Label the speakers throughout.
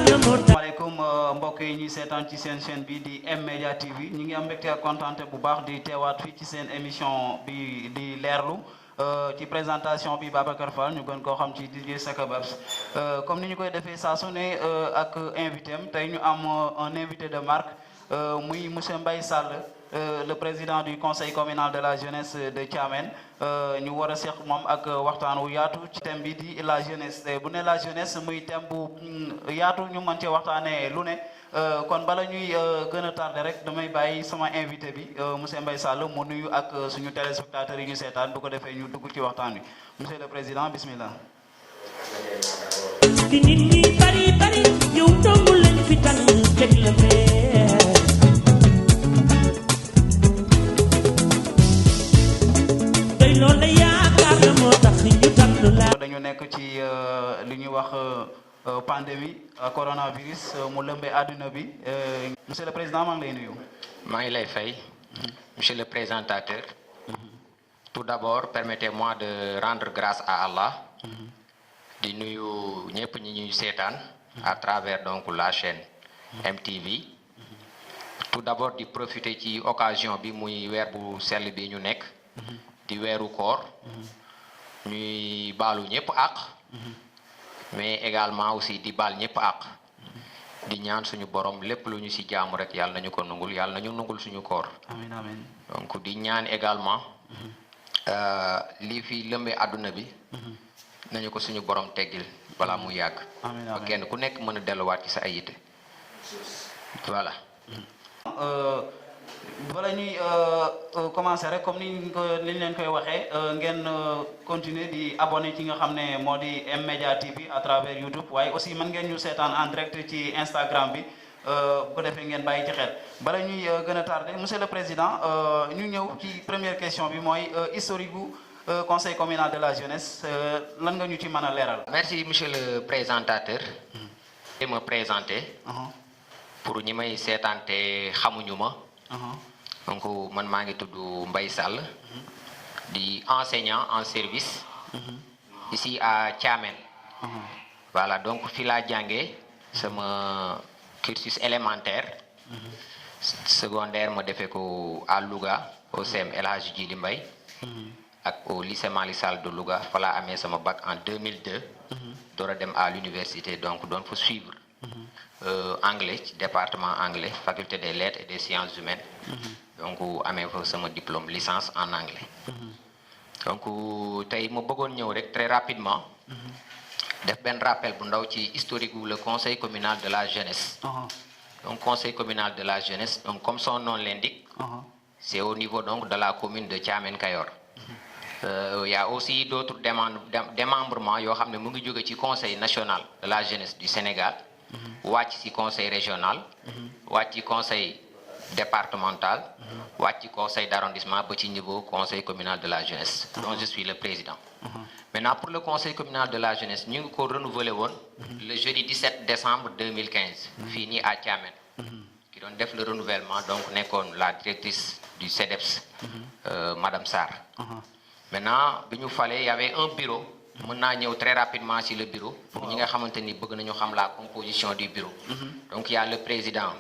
Speaker 1: Assalamualaikum mbokk yi ñuy seetaan ci seen chaîne bi di M-Media TV ñu ngi am mbégte ak kontaante bu baax di teewaat fii ci seen émission bi di leerlu ci présentation bi Babacar Fall ñu gën koo xam ci DJ Saka Babs comme ni ñu koy defee saa su ne ak invité am tey ñu am un invité de marque muy monsieur Mbaye Sall le président du conseil communal de la jeunesse de Thiamène ñu war a seq moom ak waxtaan wu yaatu ci thème bi di la jeunesse bu ne la jeunesse muy thème bu yaatu ñu mën cee waxtaanee lu ne kon bala ñuy gën a tardé rek damay bàyyi sama invité bi monsieur Mbaye Sall mu nuyu ak suñu téléspectateurs yi ñu seetaan bu ko defee ñu dugg ci waxtaan wi monsieur le président bismillah. dañu nekk ci li ñuy wax pandémie coronavirus mu lëmbee àdduna bi monsieur le président maa ngi lay nuyu.
Speaker 2: maa ngi lay fay monsieur le présentateur. Tout d'abord permettez-moi de rendre grâce à Allah. di nuyu ñëpp ñi ñuy seetaan à travers donc la chaîne MTV. Tout d'abord di profiter ci occasion bi muy weer bu sell bi ñu nekk. di weeru koor ñuy baalu ñëpp àq mais également aussi di baal ñëpp àq di ñaan suñu borom lépp lu ñu ci jaamu rek yàlla nañu ko nungul yàlla nañu nungul suñu koor
Speaker 1: amiin amiin
Speaker 2: donc di ñaan également lii fi lëmbee àdduna bi nañu ko suñu borom teggil balaa mu yàgg ba kenn ku nekk mën a delluwaat ci sa ay yitte voilà
Speaker 1: wala ñuy commencer rek comme ni ñu leen koy waxee ngeen continuer di abonné ci nga xam ne moo di M-Media TV à travers YouTube waaye aussi mën ngeen ñu seetaan en direct ci Instagram bi bu ko defee ngeen bàyyi ci xel bala ñuy gën a tardé monsieur le président ñu ñëw ci première question bi mooy historique gu conseil communal de la jeunesse lan nga ñu ci mën a leeral.
Speaker 2: Merci monsieur le présentateur. Je me présenter. Pour ñi may seetaan te xamuñu ma. donc man maa ngi tudd Mbaye Sall. di enseignant en service. ici à Thiamène. voilà donc fi laa jàngee sama cursus élémentaire. secondaire ma defee ko à Louga au CEM El Hadji Djili Mbaye. ak au lycée Malick Sall de Louga fa laa amee sama bac en 2002. door a dem à l'université donc doon fa suivre. anglais ci département anglais faculté des lettres et des sciences humaines. donc amee fa sama diplôme licence en anglais. donc tey ma bëggoon ñëw rek très rapidement. def benn rappel bu ndaw ci historique wu le conseil communal de la jeunesse. donc conseil communal de la jeunesse donc comme son nom l'indique. c'est au niveau donc de la commune de Thiamène Kayor. y a aussi d'autres démembrements yoo xam ne mu ngi jóge ci conseil national de la jeunesse du Sénégal. wàcc ci conseil régional. wàcc ci conseil départemental. wàcc ci conseil d'arrondissement ba ci niveau conseil communal de la jeunesse. dont je suis le président. maintenant pour le conseil communal de la jeunesse ñu ngi ko renouvelé woon. le jeudi 17 décembre 2015. fii nii à Thiamène. ki doon def le renouvellement donc nekkoon la directrice du CEDEPS. madame Sarr. maintenant bi ñu falee y avait un bureau. mën naa ñëw très rapidement sur le bureau pour ñi nga xamante ni bëgg nañu xam la composition du bureau. donc il y a le président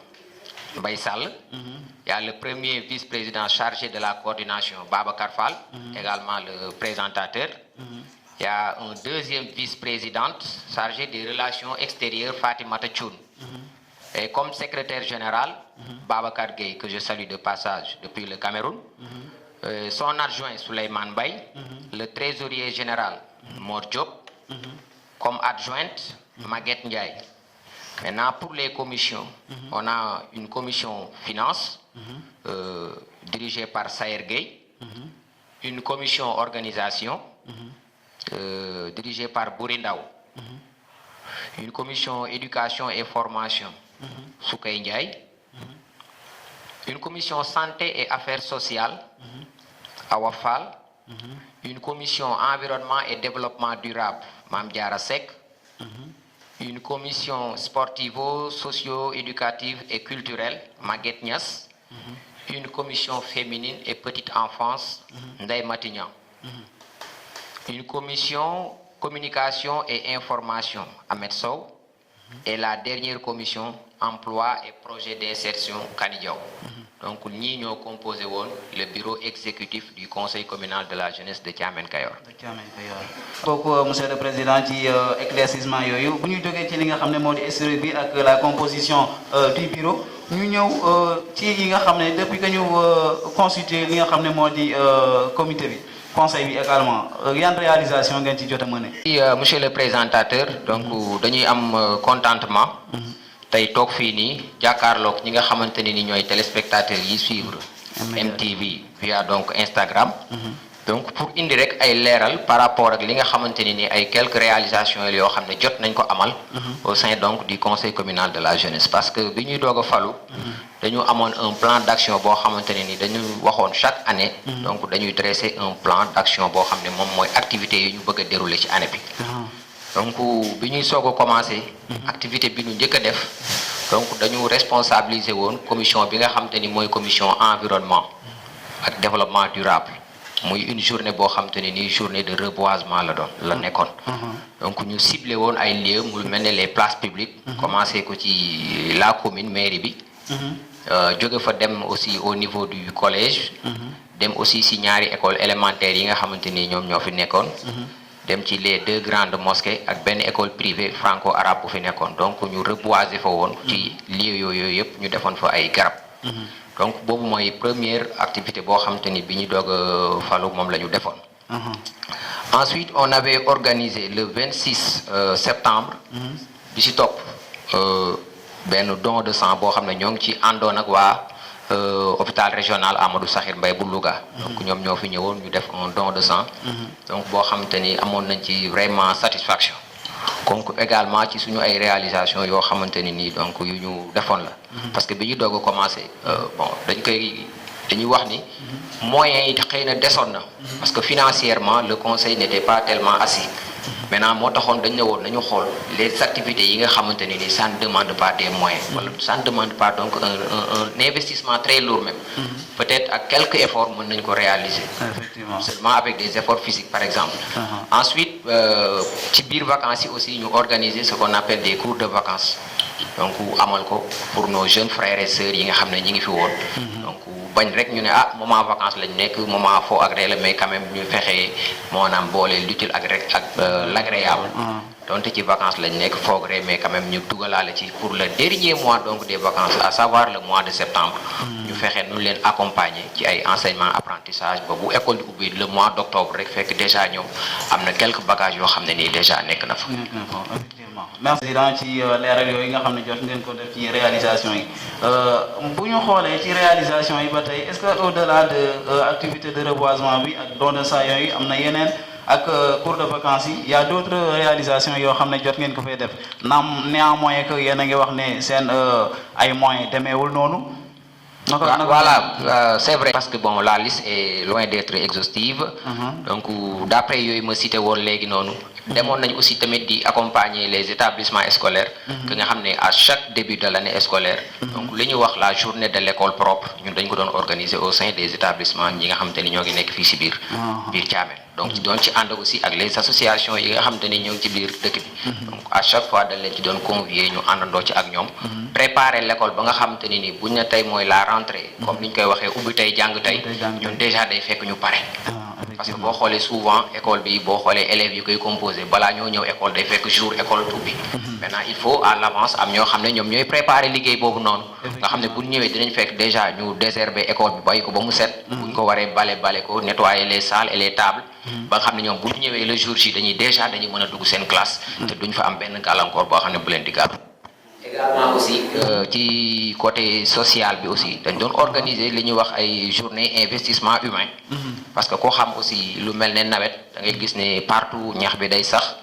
Speaker 2: Mbaye Sall. il y a le premier vice-président chargé de la coordination Babacar Fall. également le présentateur. il y a un deuxième vice-présidente chargée des relations extérieures Fatimata Thioune. et comme secrétaire général. Babacar Gueye que je salue de passage depuis le Cameroun. son adjoint Souleymane Mbaye. le trésorier général. Mor Diop. Comme adjointe, Maguette Ndiaye. Maintenant, pour les commissions, on a une commission finance dirigée par Saër Gueye. Une commission organisation dirigée par Bourindao. Une commission éducation et formation, Soukay Ndiaye. Une commission santé et affaires sociales, Awa Fall. Une commission environnement et développement durable, Mame Diarra Seck. Une commission sportivo-socio-éducative et culturelle, Maguette Niass. Une commission féminine et petite enfance, Ndeye Matignan. Une commission communication et information Ahmed Sow et la dernière commission emploi et projet d'insertion Kani Diaw. Donc ñii ñoo composé woon le bureau exécutif du conseil communal de la jeunesse de Thiamène Kayor.
Speaker 1: beaucoup monsieur le président ci éclaircissement yooyu bu ñu jógee ci li nga xam ne moo di historique bi ak la composition du bureau ñu ñëw ci yi nga xam ne depuis que ñu constitué li nga xam ne moo di comité bi conseil bi également yan réalisation ngeen ci jot a mëne.
Speaker 2: Monsieur le présentateur donc dañuy am contentement. tey toog fii nii jàkkaarloog ñi nga xamante ne ni ñooy téléspectateurs yi suivre MTV via donc Instagram. donc pour indi rek ay leeral par rapport ak li nga xamante ne ni ay quelques réalisations yoo xam ne jot nañ ko amal. au sein donc du conseil communal de la jeunesse parce que bi ñuy doog a falu. dañu amoon un plan d'action boo xamante ne ni dañu waxoon chaque année. donc dañuy dresser un plan d'action boo xam ne moom mooy activités yi ñu bëgg a dérouler ci année bi. donc bi ñuy soog a commencé. activité bi ñu njëkk a def. donc dañu responsabiliser woon commission bi nga xamante ni mooy commission environnement ak développement durable muy une journée boo xamante ne nii journée de reboisement la nekkoon. donc ñu ciblé woon ay lieux mu mel ne les places publiques. commencé ko ci la commune mairie bi. jóge fa dem aussi au niveau du collège. dem aussi si ñaari école élémentaire yi nga xamante ni ñoom ñoo fi nekkoon. dem ci les 2 grandes mosquées ak benn école privée franco-arabe bu fi nekkoon donc ñu reboiser fa woon ci lieu yooyu yëpp ñu defoon fa ay garab. donc boobu mooy première activité boo xamante ni bi ñu doog a falu moom la ñu defoon. Ensuite on avait organisé le 26 septembre. bi ci topp benn don de sang boo xam ne ñoo ngi ci àndoon ak waa hôpital régional Amadou Sakhir Mbaye bu Louga. donc ñoom ñoo fi ñëwoon ñu def un don de sang. donc boo xamante ni amoon nañ ci vraiment satisfaction. donc également ci suñu ay réalisation yoo xamante ni nii donc yu ñu defoon la. parce que bi ñu doog a commencé bon dañuy wax ni moyens yi xëy na desoon na. parce que financièrement le conseil n'était pas tellement assis. maintenant moo taxoon dañ ne woon nañu xool les activités yi nga xamante ne ni ça ne demande pas des moyens. wala ça ne demande pas donc un investissement très lourd même. peut-être ak quelques efforts mën nañu ko réaliser.
Speaker 1: effectivement
Speaker 2: seulement avec des efforts physiques par exemple. Ensuite ci biir vacances yi aussi ñu organiser ce qu'on appelle des cours de vacances. donc amal ko pour nos jeunes frères et sœurs yi nga xam ne ñi ngi fi woon. donc bañ rek ñu ne moment vacances lañ nekk moment foo agréé mais quand même ñu fexe maanaam boole l'utile ak l'agréable. donte ci vacances lañ nekk foogree mais quand même ñu dugalaale ci pour le dernier mois donc des vacances à savoir le mois de septembre. ñu fexe nu leen accompagner ci ay enseignement apprentissage ba bu école di ubbi le mois d'octobre rek fekk déjà ñoom am na quelques bagages yoo xam ne nii déjà nekk na fa.
Speaker 1: effectivement merci président ci leeral yooyu nga xam ne jot ngeen ko def ci réalisation yi bu ñu xoolee ci réalisation yi ba tey est-ce que au-delà de activité de reboisement bi ak don de sang yooyu am na yeneen. ak cours de vacances yi y a d'autres réalisations yoo xam ne jot ngeen ko fay def naam néanmoins que yéen a ngi wax ne seen ay moyens demeewul noonu.
Speaker 2: Voilà c'est vrai parce que bon la liste est loin d'être exhaustive. donc d'après yooyu ma cité woon léegi noonu. demoon nañ aussi tamit di accompagner les établissements scolaires. que nga xam ne à chaque début de l'année scolaire. donc li ñu wax la journée de l'école propre ñun dañ ko doon organiser au sein des établissements ñi nga xamante ni ñoo ngi nekk fii ci biir Thiamène. donc doon ci ànd aussi ak les associations yi nga xamante ni ñoo ngi ci biir dëkk bi. donc à chaque fois dañ leen ci doon convier ñu àndandoo ci ak ñoom. préparer l'école ba nga xamante ni nii buñ ne tey mooy la rentrée. comme ni ñu koy waxee ubbi tey jàng tey. ñun déjà day fekk ñu pare. parce que boo xoolee souvent école bi boo xoolee élèves yi koy composé balaa ñoo ñëw école day fekk jour école ubbi. maintenant il faut à l'avance am ñoo xam ne ñoom ñooy préparer liggéey boobu noonu. nga xam ne bu ñëwee dinañ fekk déjà ñu désherber école bi bàyyi ko ba mu set. buñ ko waree bale ko nettoyer les salles et les tables. ba nga xam ne ñoom bu ñu ñëwee le jour ji dañuy mën a dugg seen classe. te duñ fa am benn gàllankoor boo xam ne bu leen di gàllankoor. également aussi ci côté social bi aussi dañ doon organiser li ñuy wax ay journée investissement humain. parce que koo xam aussi lu mel ne nawet da ngay gis ne partout ñax bi day sax.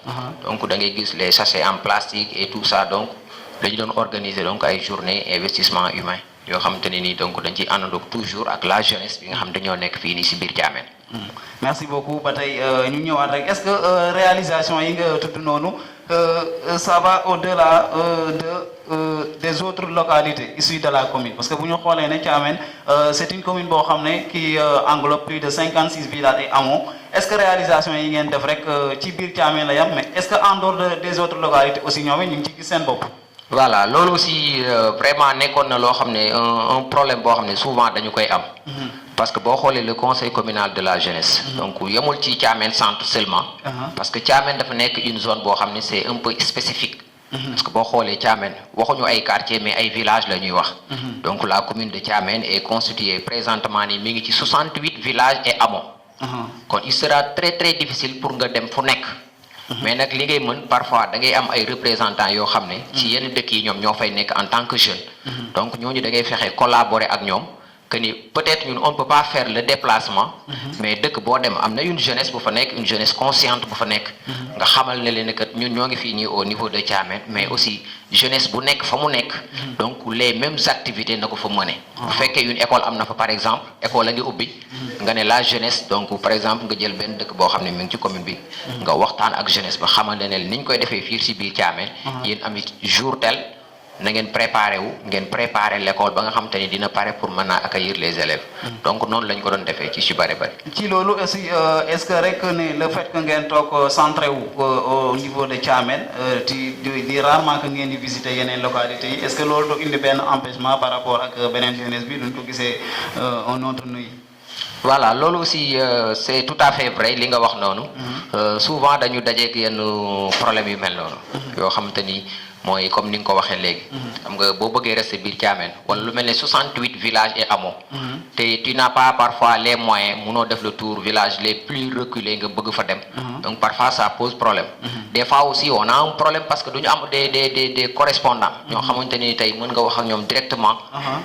Speaker 2: donc da ngay gis les sachets en plastique et tout ça donc dañu doon organiser donc ay journée investissement humain yoo xamante ne nii donc dañ ciy àndandoo toujours ak la jeunesse bi nga xam dañoo nekk fii nii ci biir Thiamène.
Speaker 1: merci beaucoup ba tey ñu ñëwaat rek est-ce que réalisation yi nga tudd noonu ça va au-delà des autres localités issues de la commune parce que bu ñu xoolee ne Thiamène c'est une commune boo xam ne qui englobe plus de 56 villages et hameaux est-ce que réalisation yi ngeen def rek ci biir Thiamène la yam mais est-ce que en dehors des autres localités aussi ñoom it ñu ngi ci gis seen bopp.
Speaker 2: voilà loolu aussi vraiment nekkoon na loo xam ne un problème boo xam ne souvent dañu koy am. parce que boo xoolee le conseil communal de la jeunesse. donc yemul ci Thiamène centre seulement. parce que Thiamène dafa nekk une zone boo xam ne c'est un peu spécifique. parce que boo xoolee Thiamène waxuñu ay quartiers mais ay villages la ñuy wax. donc la commune de Thiamène est constituée présentement ni mi ngi ci 68 villages et hameaux. kon il sera très très difficile pour nga dem fu nekk. mais nag li ngay mën parfois da ngay am ay représentants yoo xam ne. ci yenn dëkk yi ñoom ñoo fay nekk en tant que jeune. donc ñooñu da ngay fexe collaborer ak ñoom. que ni peut-être ñun on ne peut pas faire le déplacement. mais dëkk boo dem am na une jeunesse bu fa nekk une jeunesse consciente bu fa nekk. nga xamal ne leen que ñun ñoo ngi fii nii au niveau de Thiamène mais aussi jeunesse bu nekk fa mu nekk. donc les mêmes activités na ko fa mëne. bu fekkee une école am na fa par exemple école a ngi ubbi. nga ne la jeunesse donc par exemple nga jël benn dëkk boo xam ne mi ngi ci commune bi. nga waxtaan ak jeunesse ba xamal ne ni ñu koy defee fii si biir Thiamène. yéen amit jour tel. na ngeen préparer l'école ba nga xam te ni dina pare pour mën a accueillir les élèves. donc noonu lañ ko doon defee ci bari bari.
Speaker 1: ci loolu aussi est-ce que rek ne le fait que ngeen toog centré wu au niveau de Thiamène di rarement que ngeen di visiter yeneen localités yi est-ce que loolu du indi benn empêchement par rapport ak beneen jeunesse bi duñ ko gisee un autre nuy.
Speaker 2: voilà loolu aussi c'est tout à fait vrai li nga wax noonu. souvent dañu dajeek yenn problème yu mel noonu. yoo xamante ni. mooy comme ni nga ko waxee léegi. xam nga boo bëggee rester biir Thiamène wala lu mel ne 68 villages et hameaux. te tu n'as pas parfois les moyens munoo def le tour village les plus reculés nga bëgg fa dem. donc parfois ça pose problème. des fois aussi on a un problème parce que du ñu am des correspondants. ñoo xamante ni tey mën nga wax ak ñoom directement.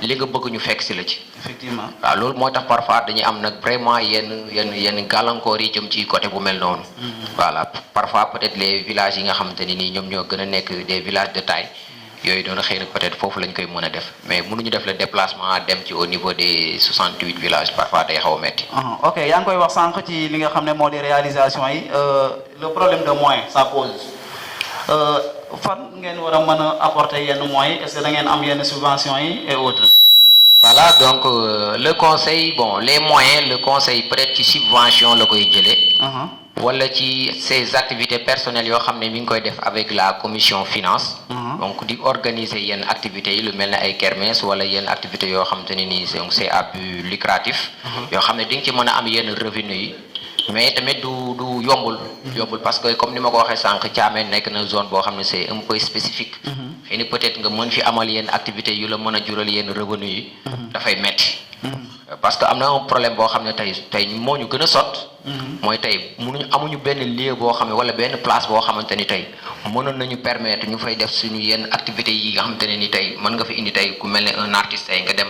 Speaker 2: li nga bëgg ñu fekk si la ci.
Speaker 1: effectivement
Speaker 2: waaw loolu moo tax parfois dañuy am nag vraiment yenn gàllankoor yi jëm ci côté bu mel noonu. voilà parfois peut-être les villages yi nga xamante ni nii ñoom ñoo gën a nekk des villages de taille yooyu doon xëy na peut-être foofu lañ koy mën a def mais mënuñu def le déplacement dem ci au niveau des 68 villages parfois day xaw a metti.
Speaker 1: ok yaa ngi koy wax sànq ci li nga xam ne moo di réalisation yi le problème de moyens ça pose fan ngeen war a mën a apporter yenn moyens est-ce que da ngeen am yenn subventions yi et autres.
Speaker 2: voilà donc le conseil bon les moyens le conseil peut-être ci subvention la koy jëlee. wala ci ces activités personnelles yoo xam ne mi ngi koy def avec la commission finance. donc di organiser yenn activités yi lu mel ne ay kermesse wala yenn activités yoo xam te ne nii c'est à but lucratif. yoo xam ne di nga ci mën a am yenn revenus yi. mais tamit du yombul. parce que comme ni ma ko waxee sànq Thiamène nekk na zone boo xam ne c'est un peu spécifique. xëy na peut-être nga mën fi amal yenn activités yu la mën a jural yenn revenus yi. dafay metti parce que am na un problème boo xam ne tey moo ñu gën a sot. mooy tey amuñu benn lieu boo xam ne wala benn place boo xamante ni tey mënoon nañu permettre ñu fay def suñu yenn activités yi nga xamante ne ni tey mën nga fi indi tey ku mel ne un artiste tey nga dem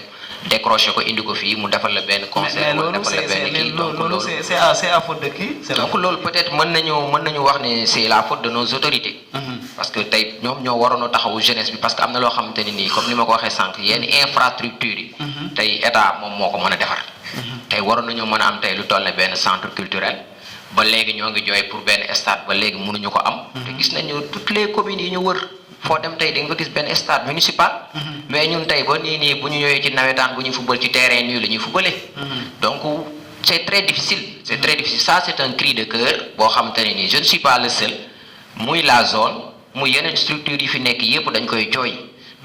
Speaker 2: décrocher ko indi ko fii mu defal la benn concert wala defal la benn kii donc
Speaker 1: loolu c'est à faute de qui.
Speaker 2: donc loolu peut-être mën nañu wax ne c'est la faute de nos autorités. parce que tey ñoom ñoo waroon a taxawu jeunesse bi parce que am na loo xamante ne nii comme ni ma ko waxee sànq yenn infrastructures yi. tey état moom moo ko mën a defar. tey waroon nañoo mën a am tey lu toll ne benn centre culturel ba léegi ñoo ngi jooy pour benn stade ba léegi mënuñu ko am. te gis nañu toutes les communes yi ñu wër foo dem tey di nga fa gis benn stade municipal. mais ñun tey ba nii bu ñu ñëwee ci nawetaan bu ñu football ci terrain nii la ñuy footballee. donc c'est très difficile. ça c'est un cri de cœur boo xamante ne nii je ne suis pas le seul muy la zone muy yeneen structures yi fi nekk yépp dañ koy jooy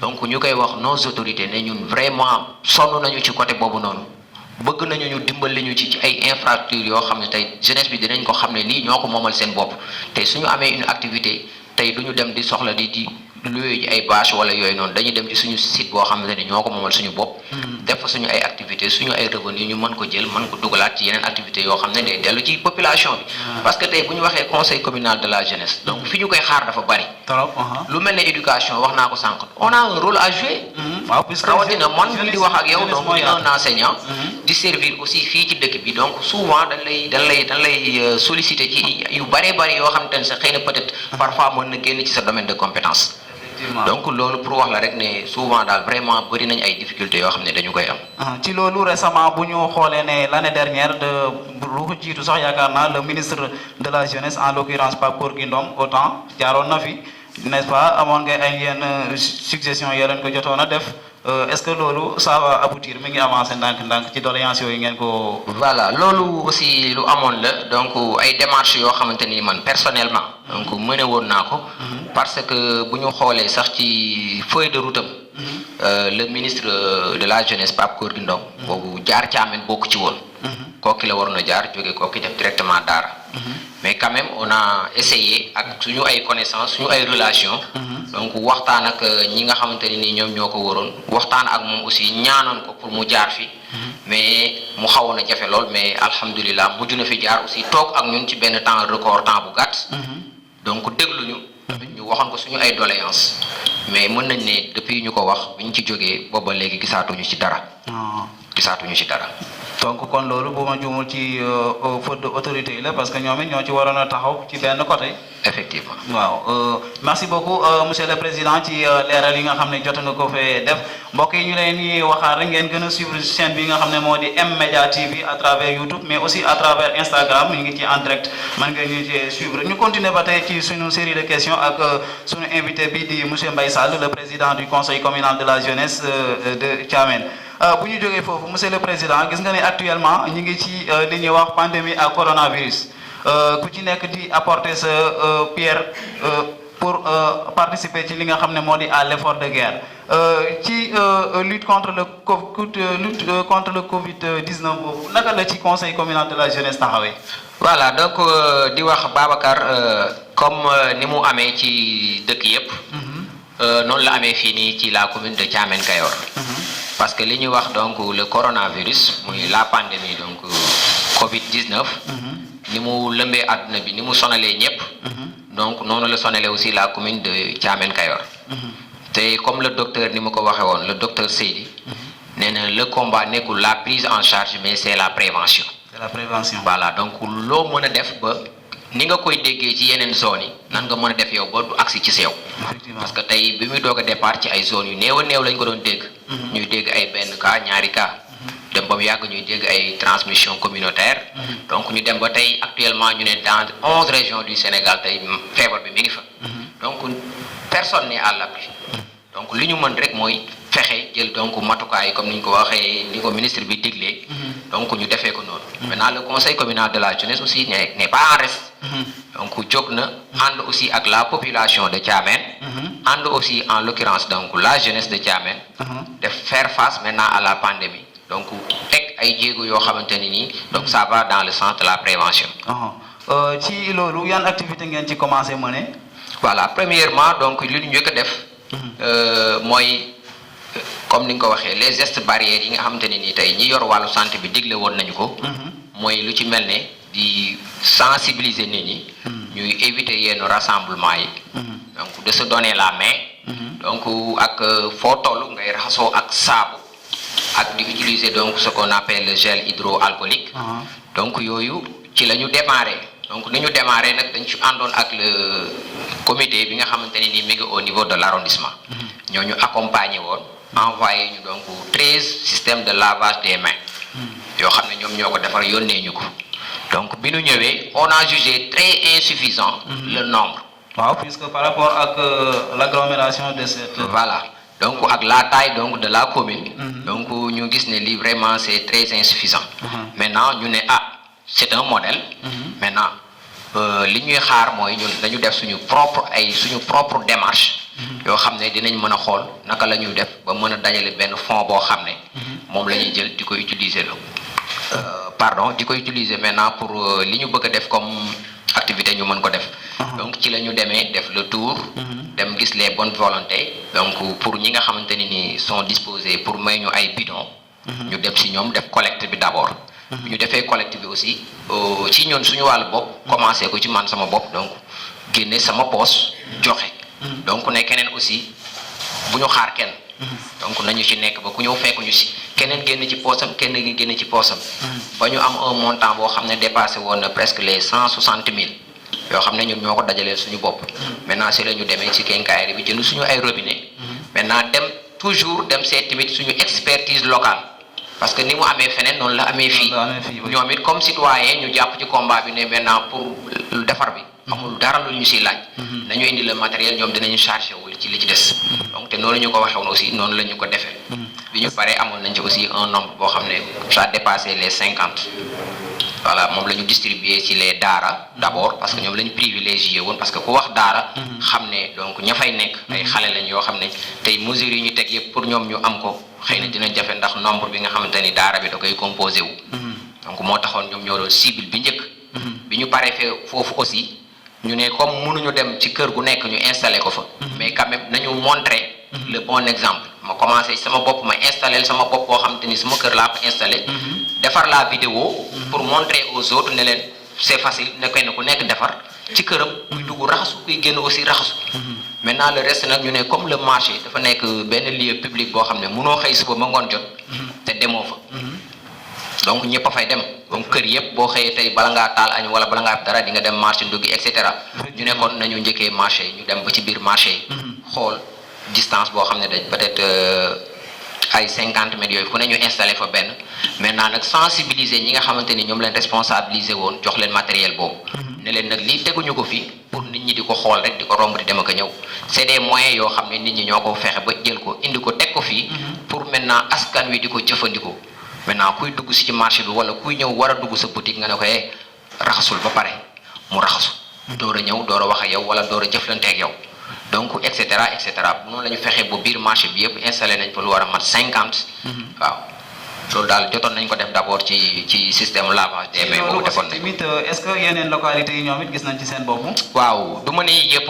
Speaker 2: donc ñu koy wax nos autorités ne ñun vraiment sonn nañu ci côté boobu noonu. bëgg nañu ñu dimbali ñu ci ay infrastructures yoo xam ne tey jeunesse bi dinañ ko xam ne lii ñoo ko moomal seen bopp tey suñu amee une activité tey duñu dem di soxla di louer ji ay bâche wala yooyu noonu dañuy dem ci suñu site boo xam ne ñoo ko moomal suñu bopp. def fa suñu ay activités suñu ay revenus ñu mën ko jël mën ko dugalaat ci yeneen activités yoo xam ne day dellu ci population bi. parce que tey bu ñu waxee conseil communal de la jeunesse donc fi ñu koy xaar dafa bari. lu mel ne éducation wax naa ko sànq on a un rôle à jouer. rawatina man mi di wax ak yow donc di un enseignant. di servir aussi fii ci dëkk bi donc souvent dañ lay solliciter ci yu bëree bëri yoo xam te ne sax xëy na peut-être parfois mën na génn ci sa domaine de compétence donc loolu pour wax la rek ne souvent daal vraiment bëri nañ ay difficultés yoo xam ne dañu koy am.
Speaker 1: ci loolu récemment bu ñu xoolee ne l'année dernière lu ko jiitu sax yaakaar naa le ministre de la jeunesse en l'occurrence Pape Gorgui Ndong autant jaaroon na fi n'est-ce pas amoon nga ay yenn suggestions yoo leen ko jotoon a def est-ce que loolu ça va aboutir mi ngi avancer ndànk-ndànk ci doléances yooyu ngeen ko.
Speaker 2: voilà loolu aussi lu amoon la donc ay démarches yoo xamante ni man personnellement. donc mëne woon naa ko. parce que bu ñu xoolee sax ci feuille de route am. le ministre de la jeunesse Pape Gorgui Ndong. boobu jaar Thiamène bokk ci woon. kooki la waroon a jaar jóge kooki def directement Daara. mais quand même on a essayé ak suñu ay connaissances suñu ay relations. donc waxtaan ak ñi nga xamante ne ni ñoom ñoo ko waroon waxtaan ak moom aussi ñaanoon ko pour mu jaar fi. mais mu xawoon a jafe lool mais alhamdulilah mujj na fi jaar aussi toog ak ñun ci benn temps record temps bu gàtt. donc dégluñu. ñu waxoon ko suñu ay doléances. mais mën nañ ne depuis ñu ko wax bu ñu ci jógee booba léegi gisaatuñu ci dara. gisaatuñu ci dara.
Speaker 1: donc kon loolu bu ma juumul ci faute de autorité yi la parce que ñoom it ñoo ci waroon a taxaw ci benn côté.
Speaker 2: effectivement
Speaker 1: waaw merci beaucoup monsieur le président ci leeral yi nga xam ne jot nga ko fee def mbokk yi ñu leen di waxaat rek ngeen gën a suivre chaîne bi nga xam ne moo di M-Media TV à travers YouTube mais aussi à travers Instagram ñu ngi ci en direct man nga ñu ci suivre ñu continuer ba tey ci suñu série de questions ak suñu invité bi di monsieur Mbaye Sall le président du conseil communal de la jeunesse de Thiamène. bu ñu jógee foofu monsieur le président gis nga ne actuellement ñu ngi ci li ñuy wax pandémie ak coronavirus ku ci nekk di apporter sa pierre pour participer ci li nga xam ne moo di à l'effort de guerre ci lutte contre le Covid-19 boobu naka la ci conseil communal de la jeunesse taxawee.
Speaker 2: voilà donc di wax Babacar comme ni mu amee ci dëkk yépp noonu la amee fii nii ci la commune de Thiamène Kayor. parce que li ñuy wax donc le coronavirus muy la pandémie donc Covid-19. ni mu lëmbee àdduna bi ni mu sonalee ñëpp. donc noonu la sonalee aussi la commune de Thiamène Kayor. te comme le docteur ni ma ko waxee woon le docteur Seydi. nee na le combat nekkul la prise en charge mais c'est la prévention.
Speaker 1: c'est la prévention.
Speaker 2: voilà donc loo mën a def ba ni nga koy déggee ci yeneen zones yi nan nga mën a def yow ba du agsi ci sew. parce que tey bi muy doog a départ ci ay zones yu néew a néew lañ ko doon dégg. ñuy dégg ay benn cas ñaari cas. dem ba mu yàgg ñuy dégg ay transmission communautaire. donc ñu dem ba tey actuellement ñu ne dans 11 régions du Sénégal tey feebar bi mi ngi fa. donc personne n'est à l'abri. donc li ñu mën rek mooy fexe jël donc matukaay comme ni ñu ko waxee ni ko ministre bi diglee. donc ñu defee ko noonu. maintenant le conseil communal de la jeunesse aussi n'est pas en reste. donc jóg na ànd aussi ak la population de Thiamène. ànd aussi en l'occurrence donc la jeunesse de Thiamène. de faire face maintenant à la pandémie. donc teg ay jéego yoo xamante ni nii donc ça va dans le sens de la prévention.
Speaker 1: ci loolu yan activité ngeen ci commencé mener.
Speaker 2: voilà premièrement donc li ñu njëkk a def. mooy comme ni nga ko waxee les gestes barrières yi nga xamante ne nii tey ñi yor wàllu santé bi digle woon nañu ko. mooy lu ci mel ne di sensibiliser nit ñi. ñuy éviter yenn rassemblement yi. donc de se donner la main. donc ak foo toll ngay raxasoo ak saabu. ak di utiliser donc ce qu'on appelle le gel hydroalcoolique. donc yooyu ci la ñu démarré. donc ni ñu démarré nag dañ ci àndoon ak le comité bi nga xamante ne nii mi ngi au niveau de l'arrondissement. ñooñu accompagner woon. envoyé ñu donc 13 systèmes de lavage des mains. yoo xam ne ñoom ñoo ko defar yónnee ñu ko. donc bi ñu ñëwee on a jugé très insuffisant. le nombre.
Speaker 1: waaw puisque par rapport ak l'agglomération de cette.
Speaker 2: voilà donc ak la taille donc de la commune. donc ñu gis ne lii vraiment c'est très insuffisant. maintenant ñu ne c'est un modèle. maintenant li ñuy xaar mooy ñun dañu def suñu propre démarche. yoo xam ne dinañ mën a xool naka la ñuy def ba mën a dajale benn fonds boo xam ne. moom la ñuy jël di ko utiliser di ko utiliser maintenant pour li ñu bëgg a def comme activité ñu mën ko def. donc ci la ñu demee def le tour. dem gis les bonnes volontés. donc pour ñi nga xamante ne ni sont disposés pour may ñu ay bidons. ñu dem si ñoom def collecte bi d'abord. ñu defee collecte bi aussi ci ñun suñu wàllu bopp. commencé ko ci man sama bopp donc génne sama poche joxe. donc ne keneen aussi bu ñu xaar kenn. donc nañu ci nekk ba ku ñëw fekk ñu si keneen génn ci poosam kenn gi génn ci poosam. ba ñu am un montant boo xam ne dépassé woon na presque les 160 000. yoo xam ne ñun ñoo ko dajaleel suñu bopp. maintenant si la ñu demee ci quincaillerie bi jënd suñu ay robinet. maintenant dem toujours dem seet tamit suñu expertise locale. parce que ni mu amee feneen noonu la amee fii. ñoom it comme citoyen ñu jàpp ci combat bi ne maintenant pour defar bi. amul dara lu ñu siy laaj. nañu indi le matériel ñoom dinañu chargé wu ci li ci des. donc te noonu ñu ko waxee woon aussi noonu la ñu ko defee. bi ñu paree amoon nañ ci aussi un nombre boo xam ne ça dépassé les 50. voilà moom la ñu distribué ci les daara d'abord parce que ñoom la ñu privilégié woon parce que ku wax daara. xam ne donc ña fay nekk ay xale lañ yoo xam ne tey mesures yi ñu teg yëpp pour ñoom ñu am ko xëy na dina jafe ndax nombre bi nga xamante ni daara bi da koy composé wu. donc moo taxoon ñoom ñoo doon cible bi njëkk. bi ñu paree foofu aussi. ñu ne comme mënuñu dem ci kër gu nekk ñu installé ko fa. mais quand même nañu montrer le bon exemple. ma commencé sama bopp ma installé sama bopp boo xam te ni sama kër laa ko installé. defar la vidéo pour montrer aux autres ne leen c'est facile ne kenn ku nekk defar ci këram. kuy dugg raxasu kuy génn aussi raxasu. maintenant le reste nag ñu ne comme le marché dafa nekk benn lieu public boo xam ne mënoo xëy suba ba ngoon jot. te demoo fa. donc ñëpp a fay dem donc kër yëpp boo xëyee tey bala ngaa taal añ wala bala ngaa dara di nga dem marché nduggi et cetera ñu ne kon nañu njëkkee marché yi ñu dem ba ci biir marché yi xool distance boo xam ne dañ peut-être ay 50 mètres yooyu fu ne ñu installé fa benn maintenant nag sensibiliser ñi nga xamante ni ñoom leen responsabiliser woon jox leen matériel boobu ne leen nag lii teguñu ko fii pour nit ñi di ko xool rek di ko romb di dem ak a ñëw c'est des moyens yoo xam ne nit ñi ñoo ko fexe ba jël ko indi ko teg ko fii pour maintenant askan wi di ko jëfandikoo maintenant kuy dugg si ci marché bi wala kuy ñëw war a dugg sa boutique nga ne ko raxasul ba pare mu raxasu door a ñëw door a wax ak yow wala door a jëflante ak yow donc et cetera noonu la ñu fexee ba biir marché bi yëpp installé nañ fa lu war a mat 50. waaw loolu daal jotoon nañ ko def d'abord ci système lavage des mains boobu defoon nañ
Speaker 1: tamit est-ce que yeneen localités yi ñoom it gis nañ ci seen bopp.
Speaker 2: waaw du ma ne yëpp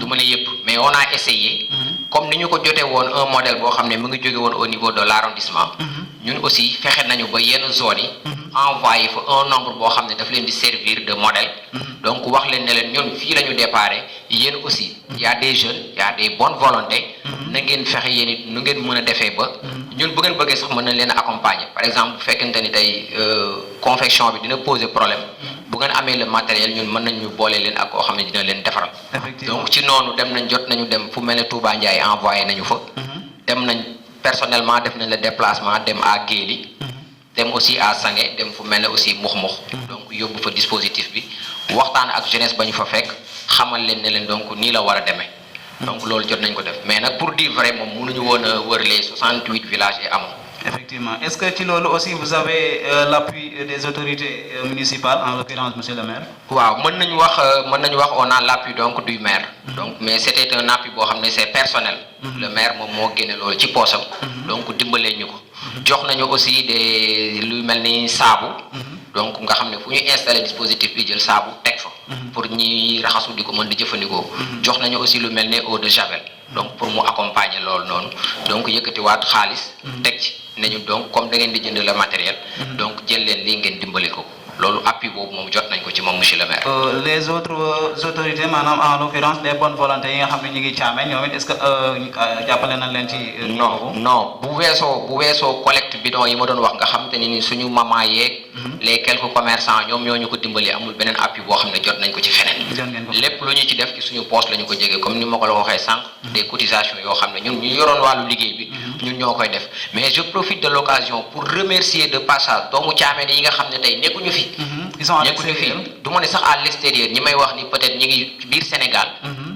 Speaker 2: du ma ne yëpp mais on a essayé. comme ni ñu ko jotee woon un modèle boo xam ne mu ngi jóge woon au niveau de l'arrondissement. ñun aussi fexe nañu ba yenn zones yi. envoyé fa un nombre boo xam ne daf leen di servir de modèle. donc wax leen ne leen ñun fii la ñu déparé yéen aussi y a des jeunes y a des bonnes volontés. na ngeen fexe yéen it nu ngeen mën a defee ba. ñun bu ngeen bëggee sax mën nañ leen a accompagner par exemple bu fekkente ni tey confection bi dina poser problème. bu ngeen amee le matériel ñun mën nañ ñu boole leen ak koo xam ne dina leen defaral. donc ci noonu dem nañ jot nañu dem fu mel ne Touba Ndiaye envoyé nañu fa. dem nañ personnellement def nañ le déplacement dem à Guéli. dem aussi à Sangué dem fu mel ne aussi Mux-Mux. donc yóbbu fa dispositif bi waxtaan ak jeunesse ba ñu fa fekk xamal leen ne leen donc nii la war a demee. donc loolu jot nañ ko def mais nag pour dire vrai moom mënuñu woon a wër les 68 villages et amoon.
Speaker 1: Effectivement. Est-ce que ci loolu aussi vous avez l'appui des autorités municipales en l'occurrence monsieur le maire?
Speaker 2: waaw mën nañu wax on a l'appui donc du maire. donc mais c'était un appui boo xam ne c'est personnel. le maire moom moo génne loolu ci poosam. donc dimbalee ñu ko. jox nañu aussi des lu mel ni saabu. donc nga xam ne fu ñu installé dispositif bi jël saabu teg fa. pour ñi raxasu di ko mën di jëfandikoo. jox nañu aussi lu mel ne eau de javel. donc pour mu accompagner loolu noonu. donc yëkkatiwaat xaalis. teg ci ne ñu donc comme da ngeen di jënd le matériel. donc jël leen lii ngeen dimbali ko. loolu appui boobu moom jot nañ ko ci moom monsieur le maire.
Speaker 1: les autres autorités maanaam en l'occurrence les bonnes volontés yi nga xam ne ñu ngi Thiamène ñoom it est-ce que jàppale nañ leen ci.
Speaker 2: non bu weesoo collecte bidon yi ma doon wax nga xam te ni suñu maman yeeg. les quelques commerçants ñoom ñoo ñu ko dimbali amul beneen appui boo xam ne jot nañ ko ci feneen. lépp lu ñu ci def ci suñu poche la ñu ko jege comme ni ma ko la waxee sànq. des cotisations yoo xam ne ñun ñu yoroon wàllu liggéey bi. ñun ñoo koy def mais je profite de l'occasion pour remercier de passage doomu Thiamène yi nga xam ne tey nekkuñu fi.
Speaker 1: ils sont à l'extérieur
Speaker 2: du ma ne sax à l'extérieur ñi may wax ni peut-être ñi ngi biir Sénégal.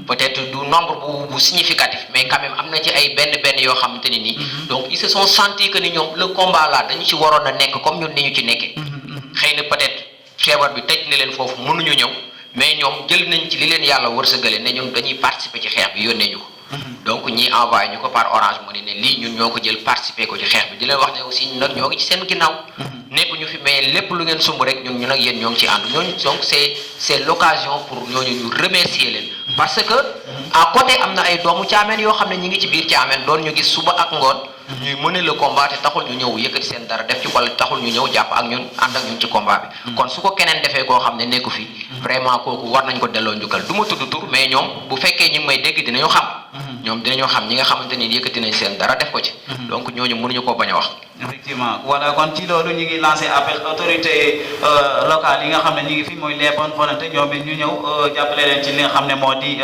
Speaker 2: peut-être du nombre bu significatif mais quand même am na ci ay benn yoo xamante ne nii. donc ils se sont sentis que ni ñoom le combat là dañu ci waroon a nekk comme ñun ni ñu ci nekkee. xëy na peut-être feebar bi tëj na leen foofu mënuñu ñëw mais ñoom jël nañ ci li leen yàlla wërsëgale ne ñun dañuy participer ci xeex bi yónnee ñu ko. donc ñi envoyé ñu ko par Orange Money ne lii ñun ñoo ko jël participer ko ci xeex bi di leen wax ne aussi ñun nag ñoo ngi ci seen ginnaaw. nekkuñu fi mais lépp lu ngeen sumb rek ñun nag yéen ñoo ngi ci ànd ñooñu donc c'est l'occasion pour ñooñu ñu remercier leen. parce que à côté am na ay doomu Thiamène yoo xam ne ñi ngi ci biir Thiamène doon ñu gis suba ak ngoon. ñuy mener le combat te taxul ñu ñëw yëkkati seen dara def ci wala taxul ñu ñëw jàpp ak ñun ànd ak ñun ci combat bi. kon su ko keneen defee koo xam ne nekku fi. vraiment kooku war nañ ko delloo njukkal du ma tudd tur mais ñoom bu fekkee ñi ngi may dégg dinañu xam. ñoom dinañu xam ñi nga xamante ni yëkkati nañ seen dara def ko ci. donc ñooñu mënuñu koo bañ a wax.
Speaker 1: effectivement voilà kon ci loolu ñu ngi lancé appel autorité locale yi nga xam ne ñu ngi fi mooy les bonnes volontés ñoom it ñu ñëw jàppale leen ci li nga xam ne moo di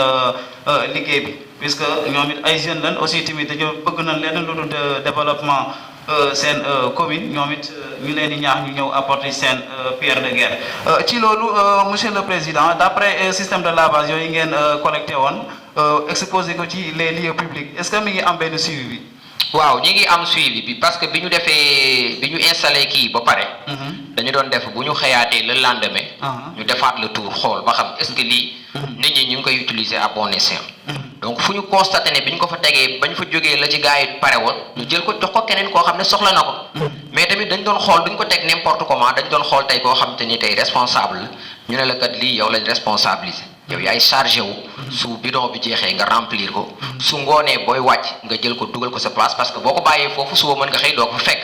Speaker 1: liggéey bi puisque ñoom it ay jeunes lañ aussi tamit dañoo bëgg nañ leen lu dul développement seen commune ñoom it ñu leen di ñaax ñu ñëw apporter seen pierre de guerre ci loolu monsieur le président d'après système de lavage yooyu ngeen collecté woon exposé ko ci les lieux publics est-ce que mi ngi am benn suivi bi.
Speaker 2: waaw ñi ngi am suivi bi parce que bi ñu installé kii ba pare. dañu doon def bu ñu xëyaatee le lendemain. ñu defaat le tour xool ba xam est-ce que lii. nit ñi ñu ngi koy utiliser à bon escient. donc fu ñu constaté ne bi ñu ko fa tegee bañ fa jógee la ci gars yi pare woon ñu jël ko jox ko keneen koo xam ne soxla na ko. mais tamit dañ doon xool duñ ko teg n'importe comment dañ doon xool tey koo xam te ni tey responsable ñu ne la kat lii yow lañ responsabiliser. yow yaay chargé wu su bidon bi jeexee nga remplir ko su ngoonee booy wàcc nga jël ko dugal ko sa place parce que boo ko bàyyee foofu suba mën nga xëy doo ko fa fekk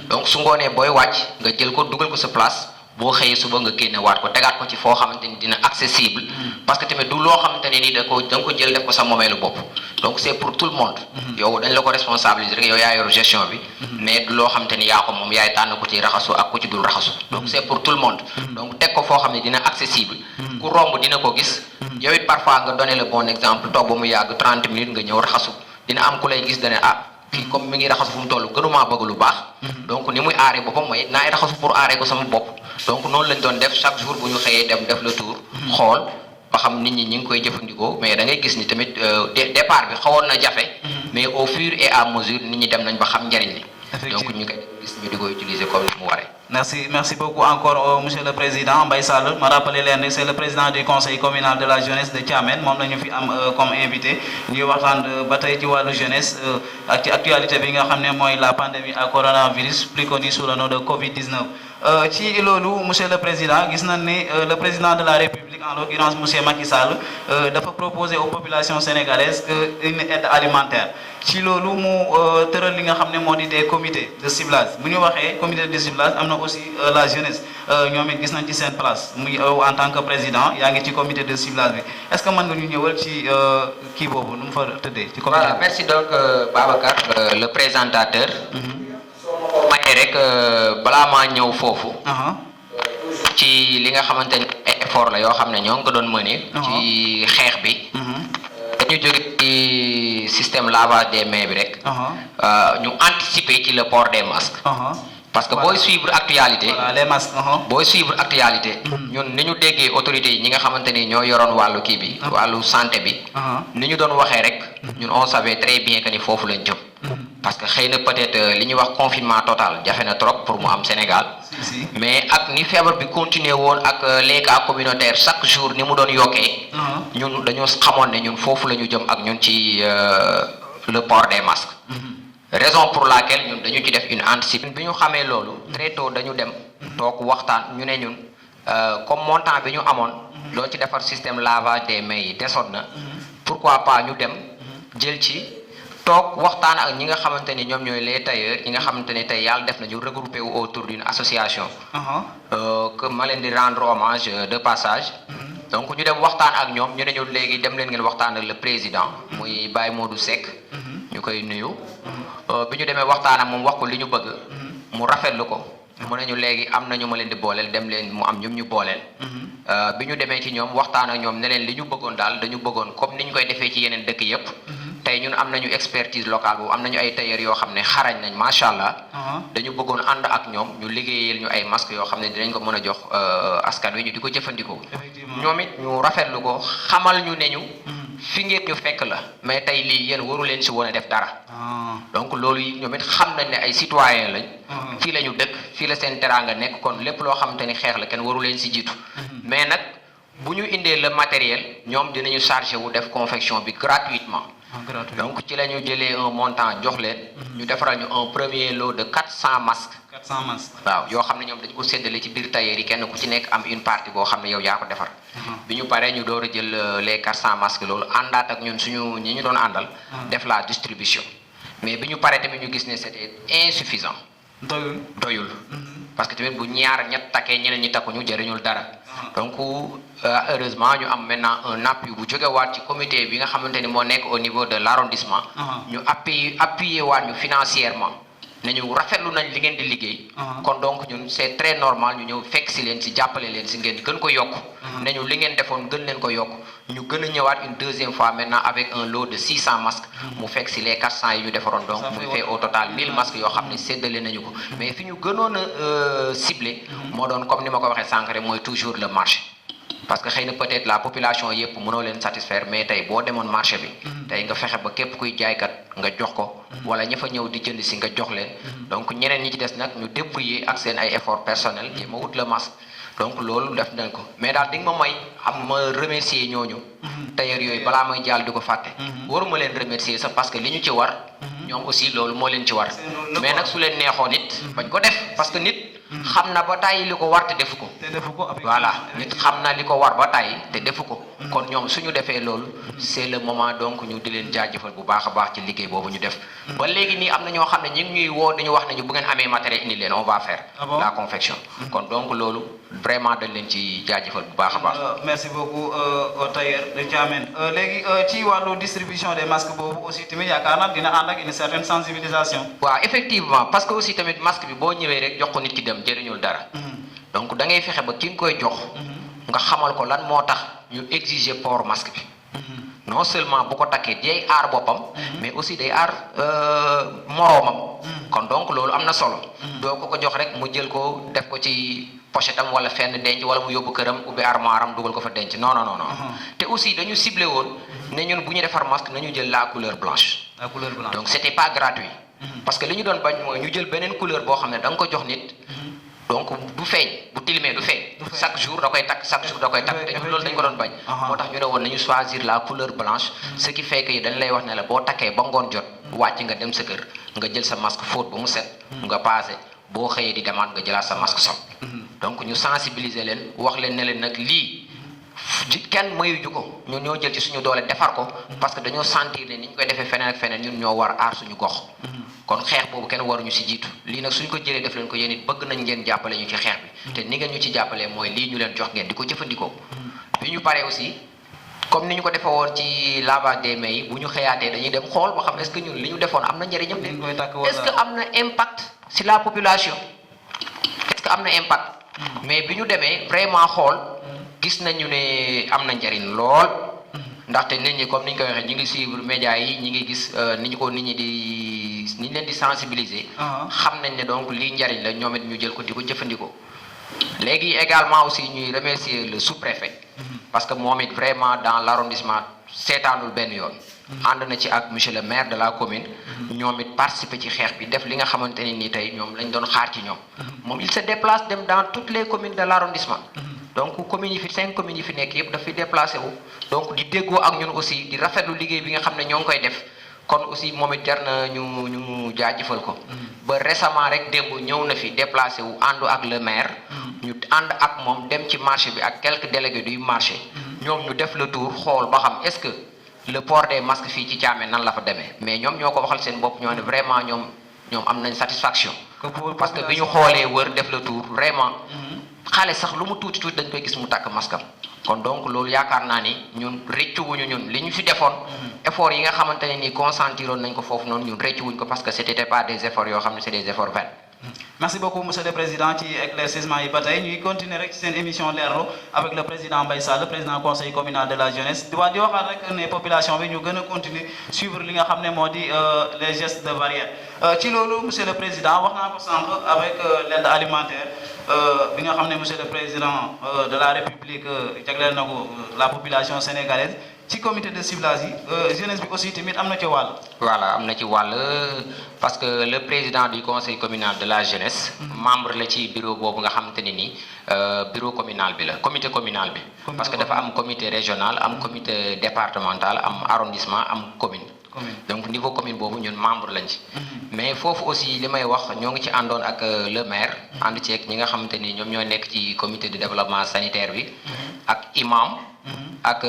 Speaker 2: donc su ngoonee booy wàcc nga jël ko dugal ko sa place boo xëyee suba nga génne waat ko tegaat ko ci foo xamante ni dina accessible parce que tamit du loo xamante ne ni da nga ko jël def ko sa moomeelu bopp donc c'est pour tout le monde yow dañ la ko responsabiliser rek yow yaa yor gestion bi mais du loo xamante ni yaa ko moom yaay tànn ku ci raxasu ak ku ci dul raxasu donc c'est pour tout le monde donc teg ko foo xam ne dina accessible ku romb dina ko gis yow it parfois nga donner le bon exemple toog ba mu yàgg 30 minutes nga ñëw raxasu dina am ku lay gis dane kii comme mi ngi raxasu fu mu toll gënumaa bëgg lu baax donc ni muy aaree boppam mooy naay raxasu pour aaree ko sama bopp donc noonu lañ doon def chaque jour bu ñu xëyee dem def le tour xool ba xam nit ñi ngi koy jëfandikoo mais da ngay gis ni tamit départ bi xawoon na jafe mais au fur et à mesure nit ñi dem nañ ba xam njariñ li donc ñu koy gis ñu di ko utiliser comme ni mu waree.
Speaker 1: Merci beaucoup encore monsieur le président Mbaye Sall ma rappelé leen c'est le président du conseil communal de la jeunesse de Thiamène moom la ñu fi am comme invité ñuy waxtaan ba tey ci wàllu jeunesse ak ci actualité bi nga xam ne mooy la pandémie à coronavirus plus connu sous le nom de Covid-19 ci loolu monsieur le président gis nañ ni le président de la République en l'occurrence monsieur Macky Sall dafa proposer aux populations sénégalaises une aide alimentaire ci loolu mu tëral li nga xam ne moo di des comités de ciblage bu ñu waxee comité de ciblage am na aussi la jeunesse ñoom it gis nañ ci seen place muy en tant que président yaa ngi ci comité de ciblage bi est-ce que mën nga ñu ñëwal ci kii boobu nu mu fa tëddee. ci comité
Speaker 2: voilà merci donc Babacar le présentateur. soo ma ko mayee rek balaa maa ñëw foofu. ci li nga xamante ni ay effort la yoo xam ne ñoo ngi ko doon mëne ci xeex bi. dañu jóge ci système lavage des mains bi rek. ñu anticiper ci le port des masques. parce que booy suivre actualité.
Speaker 1: voilà les masques.
Speaker 2: booy suivre actualité. ñun ni ñu déggee autorités yi ñi nga xamante ni ñoo yoroon wàllu kii bi. wàllu santé bi. ni ñu doon waxee rek. ñun on savait très bien que ni foofu lañ jëm. parce que xëy na peut-être li ñuy wax confinement total jafe na trop pour mu am Sénégal. mais ak ni feebar bi continuer woon ak les cas communautaires chaque jour ni mu doon yokkee. ñun dañoo xamoon ne ñun foofu la ñu jëm ak ñun ci le port des masques. raison pour laquelle ñun dañu ci def une anticipation. bi ñu xamee loolu très tôt dañu dem toog waxtaan ñu ne ñun comme montant bi ñu amoon. loo ci defar système lavage des mains yi desoon na. pourquoi pas ñu dem jël ci. toog waxtaan ak ñi nga xamante ni ñoom ñooy les tailleurs ñi nga xamante ni tey yàlla def nañu regroupé wu autour d'une association que ma leen di rendre hommage de passage donc ñu dem waxtaan ak ñoom ñu ne ñu léegi dem leen ngeen waxtaan ak le président muy Baye Modou Seck ñu koy nuyu bi ñu demee waxtaan ak moom wax ko li ñu bëgg mu rafetlu ko mu ne ñu léegi am na ñu ma leen di booleel dem leen mu am ñum ñu booleel bi ñu demee ci ñoom waxtaan ak ñoom ne leen li ñu bëggoon daal dañu bëggoon comme ni ñu koy defee ci yeneen dëkk yépp tey ñun am nañu expertise locale boobu am nañu ay tailleurs yoo xam ne xarañ nañ macha allah. dañu bëggoon ànd ak ñoom ñu liggéeyal ñu ay masques yoo xam ne dinañ ko mën a jox askan wi ñu di ko jëfandikoo. ñoom it ñu rafetlu ko xamal ñu ne ñu. fi ngeen ñu fekk la mais tey lii yéen waru leen si woon a def dara. donc loolu yi ñoom it xam nañ ne ay citoyens lañ. fii la ñu dëkk fii la seen teraanga nekk kon lépp loo xamante ni xeex la kenn waru leen si jiitu. mais nag bu ñu indee le matériel ñoom dinañu chargé wu def confection bi gratuitement. donc ci la ñu jëlee un montant jox leen. ñu defaral ñu un premier lot de 400 masques.
Speaker 1: 400 masques.
Speaker 2: waaw yoo xam ne ñoom dañu ko séddale ci biir tailleur yi kenn ku ci nekk am une partie boo xam ne yow yaa ko defar. bi ñu paree ñu door a jël les 400 masques loolu àndaat ak ñun suñu ñi ñu doon àndal. def la distribution. mais bi ñu paree tamit ñu gis ne c'était insuffisant. doyul. parce que tamit bu ñaar ñett takkee ñeneen ñi takkuñu jëriñul dara. donc heureusement ñu am maintenant un appui bu jógewaat ci comité bi nga xamante ni moo nekk au niveau de l'arrondissement. ñu appuyer waat ñu financièrement nañu rafetlu nañ li ngeen di liggéey kon donc ñun c'est très normal ñu ñëw fekk si leen si jàppale leen si ngeen gën ko yokk nañu li ngeen defoon gën leen ko yokk ñu gën a ñëwaat une deuxième fois maintenant avec un lot de 600 masques mu fekk si les 400 yi ñu defaroon donc muy fait au total 1000 masques yoo xam ne séddale nañu ko mais fi ñu gënoon a ciblé moo doon comme ni ma ko waxee sànq rek mooy toujours le marché parce que xëy na peut-être la population yëpp mënoo leen satisfaire mais tey boo demoon marché bi tey nga fexe ba képp kuy jaaykat nga jox ko wala ña fa ñëw di jënd si nga jox leen donc ñeneen ñi ci des nag ñu débrouiller ak seen ay effort personnel jéem a wut le masque donc loolu def nañ ko mais daal di nga ma may am ma remercier ñooñu tailleur yooyu balaa may jàll di ko fàtte waruma leen remercier sax parce que li ñu ci war ñoom aussi loolu moo leen ci war mais nag su leen neexoon it bañ ko def parce que nit xam na ba tàyyi li ko war te defu ko voilà nit xam na li ko war ba tàyyi te defu ko kon ñoom suñu defee loolu c'est le moment donc ñu di leen jaajëfal bu baax a baax ci liggéey boobu ñu def ba léegi nii am na ñoo xam ne ñu ngi ñuy woo dañu wax nañu bu ngeen amee matériel indi leen on va faire la confection kon donc loolu vraiment dañ leen ci jaajëfal bu baax a baax
Speaker 1: merci beaucoup tailleur de Thiamène léegi ci wàllu distribution des masques boobu aussi tamit yaakaar naa dina ànd ak une certaine sensibilisation
Speaker 2: waaw effectivement parce que aussi tamit masque bi boo ñëwee rek jox ko nit ki dem jëriñul dara donc da ngay fexe ba ki nga koy jox nga xamal ko lan moo tax ñu exiger port masque bi non seulement bu ko takkee day aar boppam mais aussi day aar moroomam kon donc loolu am na solo doo ko jox rek mu jël ko def ko ci pochette am wala fenn denc wala mu yóbbu këram ubbi armoire am dugal ko fa denc non non non te aussi dañu ciblé woon ne ñun bu ñu defar masque nañu jël la couleur blanche donc c'était pas gratuit parce que li ñu doon bañ mooy ñu jël beneen couleur boo xam ne da nga ko jox nit donc du feeñ bu tilimee du feeñ chaque jour da koy takk chaque jour da koy takk te ñun loolu dañ ko doon bañ moo tax ñu ne woon nañu choisir la couleur blanche ce qui fait que dañ lay wax ne la boo takkee ba ngoon jot wàcc nga dem sa kër nga jël sa masque fóot ba mu set nga passé boo xëyee di demaat nga jëlaat sa masque sol donc ñu sensibiliser leen wax leen ne leen nag lii kenn mayuñu ko ñun ñoo jël ci suñu doole defar ko parce que dañoo sentir ne ni ñu koy defee feneen ak feneen ñun ñoo war aar suñu gox kon xeex boobu kenn waruñu si jiitu lii nag suñ ko jëlee def leen ko yéen it bëgg nañ ngeen jàppale ñu ci xeex bi te ni ngeen ñu ci jàppalee mooy lii ñu leen jox ngeen di ko jëfandikoo bi ñu paree aussi comme ni ñu ko defee woon ci lavage des mains yi bu ñu xëyaatee dañuy dem xool ba xam est-ce que ñun li ñu defoon am na njëriñam est-ce que am na impact si la population est-ce que am na impact mais bi ñu demee vraiment xool gis nañu ne am na njëriñ lool ndaxte nit ñi comme ni ñu koy waxee ñu ngi suivre médias yi ñu ngi gis ni ñu ko nit ñi di ni ñu leen di sensibiliser xam nañ ne donc lii njëriñ la ñoom it ñu jël ko di ko jëfandikoo léegi également aussi ñuy remercier le sous-préfet parce que moom it vraiment dans l'arrondissement seetaanul benn yoon ànd na ci ak monsieur le maire de la commune ñoom it participer ci xeex bi def li nga xamante ne nii tey ñoom lañ doon xaar ci ñoom moom il se déplace dem dans toutes les communes de l'arrondissement donc communes yi fi 5 communes yi fi nekk yëpp dafay déplacé wu donc di déggoo ak ñun aussi di rafetlu liggéey bi nga xam ne ñoo ngi koy def kon aussi moom it jar na ñu jaajëfal ko ba récemment rek démb ñëw na fi déplacé wu àndu ak le maire ñu ànd ak moom dem ci marché bi ak quelques délégués du marché ñoom ñu def le tour xool ba xam est-ce que le port des masques fii ci Thiamène nan la fa demee mais ñoom ñoo ko waxal seen bopp ñoo ne vraiment ñoom am nañ satisfaction parce que bi ñu xoolee wër def le tour vraiment xale sax lu mu tuuti dañ koy gis mu takk maskam kon donc loolu yaakaar naa ni ñun rëccuwuñu ñun li ñu fi defoon effort yi nga xamante ne nii consentiroon nañ ko foofu noonu ñun rëccuwuñ ko parce que c'était pas des efforts yoo xam ne c'est des efforts vains.
Speaker 1: Merci beaucoup monsieur le président ci éclaircissement yi ba tey ñuy continuer rek ci seen émission leerlu avec le président Mbaye Sall président conseil communal de la jeunesse di waxaat rek ne population bi ñu gën a continuer suivre li nga xam ne moo di les gestes de barrière ci loolu monsieur le président wax naa ko sànq avec l'aide alimentaire bi nga xam ne monsieur le président de la république jagleel na ko la population sénégalaise ci comité de ciblage yi jeunesse bi aussi tamit am na ci wàll.
Speaker 2: voilà am na ci wàll parce que le président du conseil communal de la jeunesse. membre la ci bureau boobu nga xamante ne ni bureau communal bi la comité communal bi. parce que dafa am comité régional am comité départemental am arrondissement am commune. donc niveau commune boobu ñun membre lañ ci. mais foofu aussi li may wax ñoo ngi ci àndoon ak le maire. ànd ceeg ñi nga xamante ni ñoom ñoo nekk ci comité de développement sanitaire bi. ak imam. ak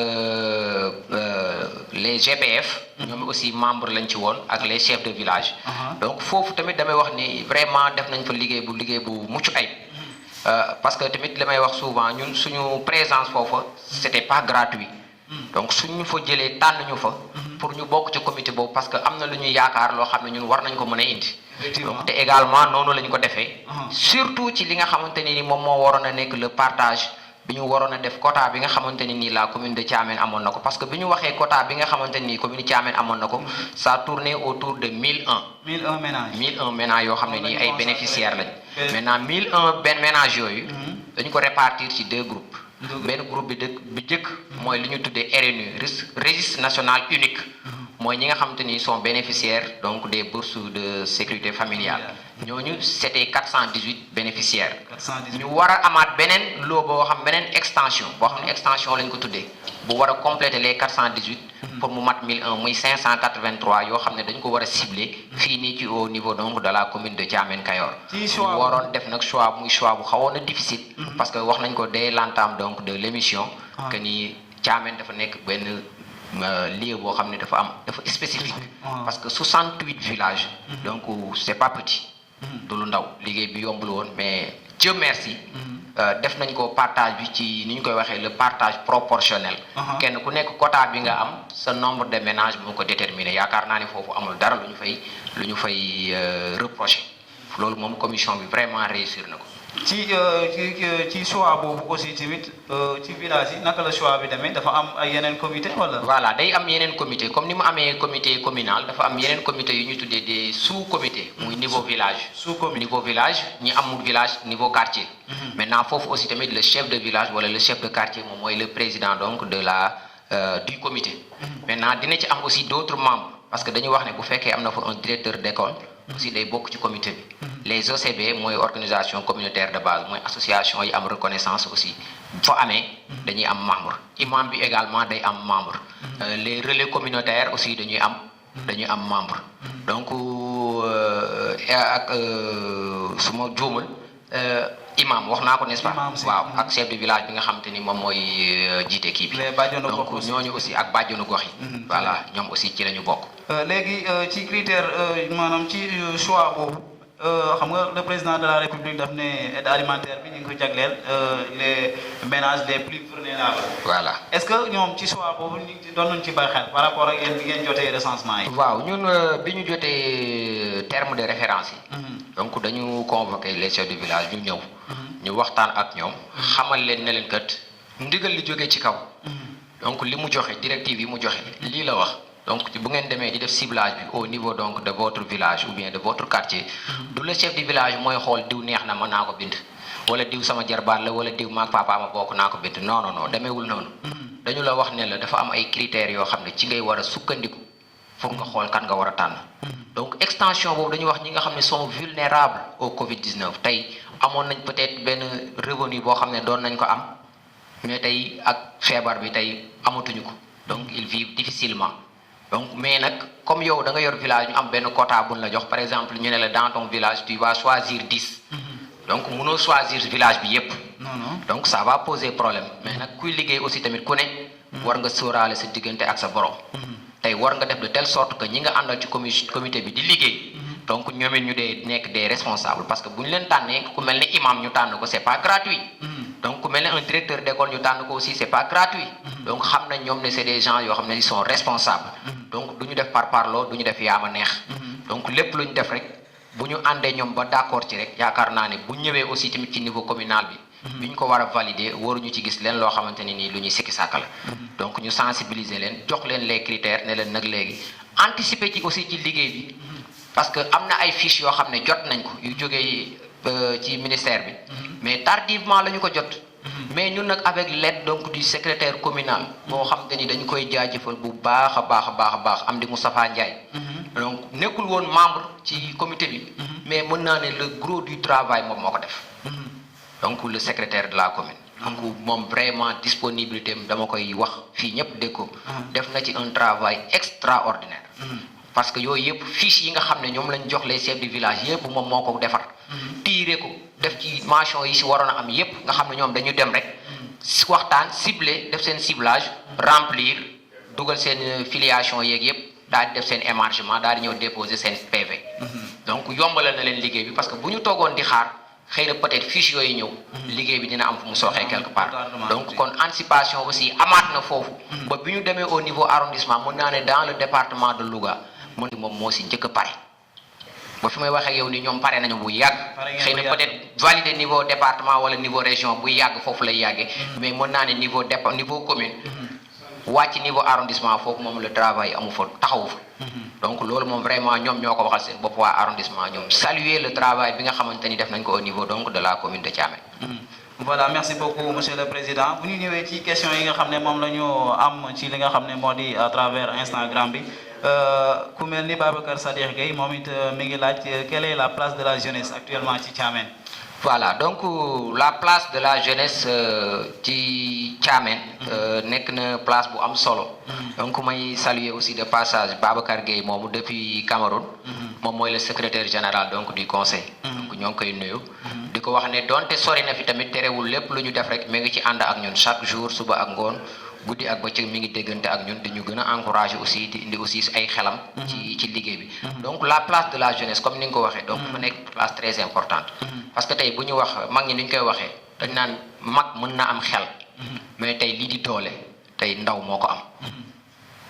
Speaker 2: les GPF ñoom aussi membre lañ ci woon ak les chefs de village donc foofu tamit damay wax ni vraiment def nañ fa liggéey bu mucc ayib parce que tamit li may wax souvent ñun suñu présence foofa c'était pas gratuit donc suñu fa jëlee tànn ñu fa pour ñu bokk ci comité boobu parce que am na lu ñuy yaakaar loo xam ne ñun war nañ ko mën a indi donc te également noonu la ñu ko defee surtout ci li nga xamante ne ni moom moo waroon a nekk le partage bi ñu waroon a def quota bi nga xamante ne nii la commune de Thiamène amoon na ko parce que bi ñu waxee quota bi nga xamante ne nii commune Thiamène amoon na ko ça tournait autour de 1001 ménages yoo xam ne nii ay bénéficiaires lañ maintenant 1001 benn ménages yooyu dañu ko répartir ci 2 groupes benn groupe bi jëkk mooy li ñu tuddee RNU registre national unique mooy ñi nga xamante ni sont bénéficiaires donc des bourses de sécurité familiale ñooñu c'était 418 bénéficiaires ñu war a amaat beneen loo boo xam beneen extension boo xam ne extension lañ ko tuddee bu war a compléter les 418 pour mu mat 1001 muy 583 yoo xam ne dañ ko war a cibler fii nii ci au niveau donc de la commune de Thiamène Kayor ñu waroon def nag choix muy choix bu xawoon a difficile parce que wax nañ ko dès l'entame donc de l'émission que ni Thiamène dafa nekk benn lieu boo xam ne dafa spécifique parce que 68 villages donc c'est pas petit du lu ndaw liggéey bi yombul woon mais Dieu merci def nañ ko partage bi ci ni ñu koy waxee le partage proportionnel kenn ku nekk quota bi nga am sa nombre de ménages moo ko déterminé yaakaar naa ne foofu amul dara lu ñu fay reprocher loolu moom commission bi vraiment réussir na ko
Speaker 1: ci choix boobu aussi tamit ci village yi naka la choix bi demee dafa am ay yeneen comité wala.
Speaker 2: voilà day am yeneen comité comme ni mu amee comité communal dafa am yeneen comité yu ñu tuddee des sous-comités muy niveau village. niveau village ñi amul village niveau quartier. maintenant foofu aussi tamit le chef de village wala le chef de quartier moom mooy le président donc de la du comité. maintenant dina ci am aussi d'autres membres parce que dañu wax ne bu fekkee am na fa un directeur d'école. aussi day bokk ci comité bi les OCB mooy organisation communautaire de base mooy association yi am reconnaissance aussi fa amee dañuy am membre imam bi également day am membre les relais communautaires aussi dañuy am membre donc ak su ma juumul imam wax naa ko n'est-ce pas waaw ak chef de village bi nga xam te ni moom mooy jiite kii bi donc ñooñu aussi ak bàjjonu gox yi voilà ñoom aussi ci la ñu bokk
Speaker 1: léegi ci critère maanaam ci choix boobu xam nga le président de la république daf ne aide alimentaire bi ñu ngi ko jagleel les ménages les plus vulnérables
Speaker 2: voilà
Speaker 1: est-ce que ñoom ci choix boobu ñu ngi doon nañ ci bàyyi xel par rapport ak yéen bi ngeen jotee recensement yi
Speaker 2: waaw ñun bi ñu jotee terme de référence yi donc dañu convoqué les chefs de village ñu ñëw ñu waxtaan ak ñoom xamal leen ne leen kat ndigal li jógee ci kaw donc li mu joxe directive yi mu joxe lii la wax donc bu ngeen demee di def ciblage bi au niveau donc de votre village ou bien de votre quartier du le chef du village mooy xool diw neex na mën naa ko bind wala diw sama jarbaat la wala diw maag papa ma bokk naa ko bind non non non demeewul noonu dañu la wax ne la dafa am ay critères yoo xam ne ci ngay war a sukkandiku pour nga xool kan nga war a tànn donc extension boobu dañu wax ñi nga xam ne sont vulnérables au Covid-19 tey amoon nañ peut-être benn revenu boo xam ne doon nañ ko am mais tey ak feebar bi tey amatuñu ko donc ils vivent difficilement donc mais nag comme yow da nga yor village ñu am benn quota buñ la jox par exemple ñu ne la dans ton village tu vas choisir 10 donc mënoo choisir village bi yépp donc ça va poser problème mais nag kuy liggéey aussi tamit ku ne war nga sóoraale sa diggante ak sa borom tey war nga def de telle sorte que ñi nga àndal ci comité bi di liggéey donc ñoom it ñu dee nekk des responsables parce que bu ñu leen tànnee ku mel ne imam ñu tànn ko c'est pas gratuit donc ku mel ne un directeur d'école ñu tànn ko aussi c'est pas gratuit donc xam nañ ñoom ne c'est des gens yoo xam ne ils sont responsables donc du ñu def par parloo du ñu def yaama neex donc lépp lu ñu def rek bu ñu àndee ñoom ba d'accord ci rek yaakaar naa ne bu ñëwee aussi tamit ci niveau communal bi ñu ko war a valider waruñu ci gis leen loo xamante ne nii lu ñuy sikki sàkk la donc ñu sensibiliser leen jox leen les critères ne leen nag léegi anticiper ci aussi ci liggéey bi parce que am na ay fiches yoo xam ne jot nañ ko yu jógee ci ministère bi mais tardivement la ñu ko jot mais ñun nag avec l'aide donc du secrétaire communal boo xam te ni dañu koy jaajëfal bu baax a baax am di Moustapha Ndiaye donc nekkul woon membre ci comité bi mais mën naa ne le gros du travail moom moo ko def donc le secrétaire de la commune donc moom vraiment disponibilité am dama koy wax fii ñëpp dégg ko def na ci un travail extraordinaire parce que yooyu yëpp fiche yi nga xam ne ñoom lañ jox les chefs du village yëpp moom moo ko defar tiire ko def ci mention yi si waroon a am yëpp nga xam ne ñoom dañu dem rek waxtaan ciblé def seen ciblage remplir dugal seen filiation yeeg yëpp daal di def seen émargement daal di ñëw déposer seen PV donc yombalal na leen liggéey bi parce que bu ñu toogoon di xaar xëy na peut-être fiche yooyu ñëw liggéey bi dina am fu mu sooxee quelque part donc kon anticipation aussi amaat na foofu ba bi ñu demee au niveau arrondissement mën naa ne dans le département de Louga moom moo si njëkk a pare ba fi may wax ak yow ni ñoom pare nañu bu yàgg xëy na peut-être valider niveau département wala niveau région bu yàgg foofu lay yàggee mais mën naa ne niveau commune wàcc niveau arrondissement foofu moom le travail amu fa taxawu fa donc loolu moom vraiment ñoom ñoo ko waxal seen bopp waa arrondissement ñoom saluer le travail bi nga xamante ni def nañ ko au niveau donc de la commune de Thiamène.
Speaker 1: Voilà, merci beaucoup monsieur le président bu ñu ñëwee ci question yi nga xam ne moom la ñu am ci li nga xam ne moo di à travers Instagram bi ku mel ni Babacar Sadikh Gueye moom it mi ngi laaj quelle est la place de la jeunesse actuellement ci Thiamène.
Speaker 2: Voilà, donc la place de la jeunesse ci Thiamène nekk na place bu am solo. Donc may saluer aussi de passage Babacar Gueye moomu depuis Cameroun. moom mooy le secrétaire général donc du conseil. donc ñoo ngi koy nuyu. di ko wax ne donte sori na fi tamit terewul lépp lu ñu def rek mi ngi ci ànd ak ñun chaque jour suba ak ngoon guddi ak bëccëg mi ngi déggante ak ñun di ñu gën a encourager aussi di indi aussi ay xelam. ci liggéey bi. donc la place de la jeunesse comme ni nga ko waxee. donc dafa nekk place très importante. parce que tey bu ñu wax mag ñi ni ñu koy waxee dañ naan mag mën na am xel. mais tey lii di doole tey ndaw moo ko am.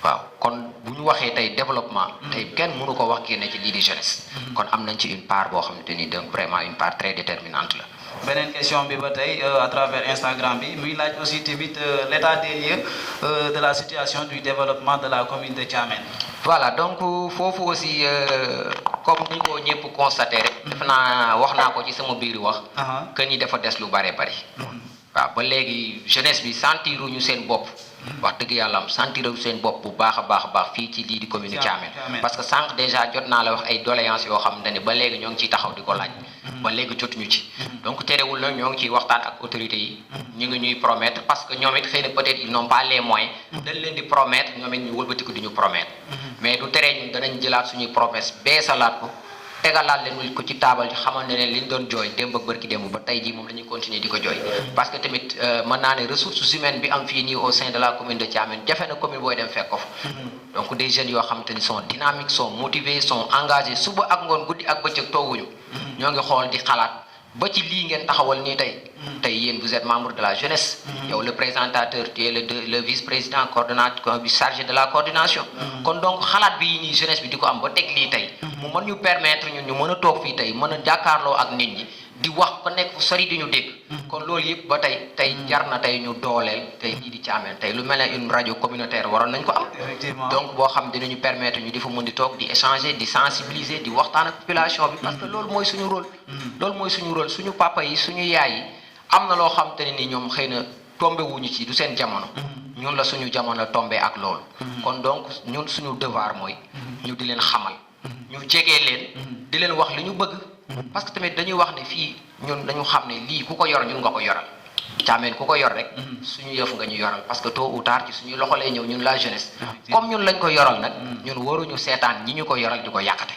Speaker 2: waaw kon bu ñu waxee tey développement. tey kenn mënu ko wax génne ci lii di jeunesse. kon am nañ ci une part boo xamante ni donc vraiment une part très déterminante la.
Speaker 1: beneen question bi ba tey à travers Instagram bi muy laaj aussi tamit l'état des lieux de la situation du développement de la commune de Thiamène.
Speaker 2: voilà donc foofu aussi comme ni ko ñëpp constaté rek. def naa wax naa ko ci sama biir wax. que ni dafa des lu bare bari. waaw ba léegi jeunesse bi sentiruñu seen bopp. wax dëgg yàlla am sentiruñu seen bopp bu baax a baax fii ci lii di commune Thiamène. parce que sànq déjà jot naa la wax ay doléances yoo xamante ne ba léegi ñoo ngi ciy taxaw di ko laaj. ba léegi jotuñu ci. donc terewul nag ñoo ngi ciy waxtaan ak autorités yi. ñu ngi ñuy promettre parce que ñoom it xëy na peut-être ils n'ont pas les moyens. dañ leen di promettre ñoom it ñu wëlbatiku di ñu promettre. mais du teree ñun danañ jëlaat suñuy promesse beesalaat ko. tegalaat leen ko ci taabal xamal ne leen liñ doon jooy démb ak bërki démb ba tey jii moom la ñuy continuer di ko jooy parce que tamit mën naa ne ressources humaines bi am fii nii au sein de la commune de Thiamène jafe na commune booy dem fekk ko fa donc des jeunes yoo xamante ni sont dynamiques sont motivés sont engagés suba ak ngoon guddi ak bëccëg tooguñu ñoo ngi xool di xalaat ba ci lii ngeen taxawal nii tey yéen vous êtes membre de la jeunesse yow le présentateur tu es le vice-président coordonnateur bi chargé de la coordination kon donc xalaat bi nii jeunesse bi di ko am ba teg lii tey mu mën ñu permettre ñun ñu mën a toog fii tey mën a jàkkaarloo ak nit ñi di wax ko nekk fu sori di ñu dégg kon loolu yëpp ba tey jar na tey ñu dooleel tey lii di Thiamène tey lu mel ne une radio communautaire waroon nañ ko am donc boo xam dinañu permettre ñu di fa mën di toog di échanger di sensibiliser di waxtaan ak population bi parce que loolu mooy suñu rôle suñu papa yi suñu yaay yi am na loo xam te ne ni ñoom xëy na tombé wuñu ci du seen jamono ñun la suñu jamono tombé ak loolu kon donc ñun suñu devoir mooy ñu di leen xamal ñu jegee leen di leen wax li ñu bëgg parce que tamit dañuy wax ne fii ñun dañu xam ne lii ku ko yor ñun nga ko yoral Thiamène ku ko yor rek suñu yëf nga ñu yoral parce que tôt ou tard ci suñu loxo lay ñëw ñun la jeunesse comme ñun lañ ko yoral nag ñun waruñu seetaan ñi ñu ko yoral di ko yàqate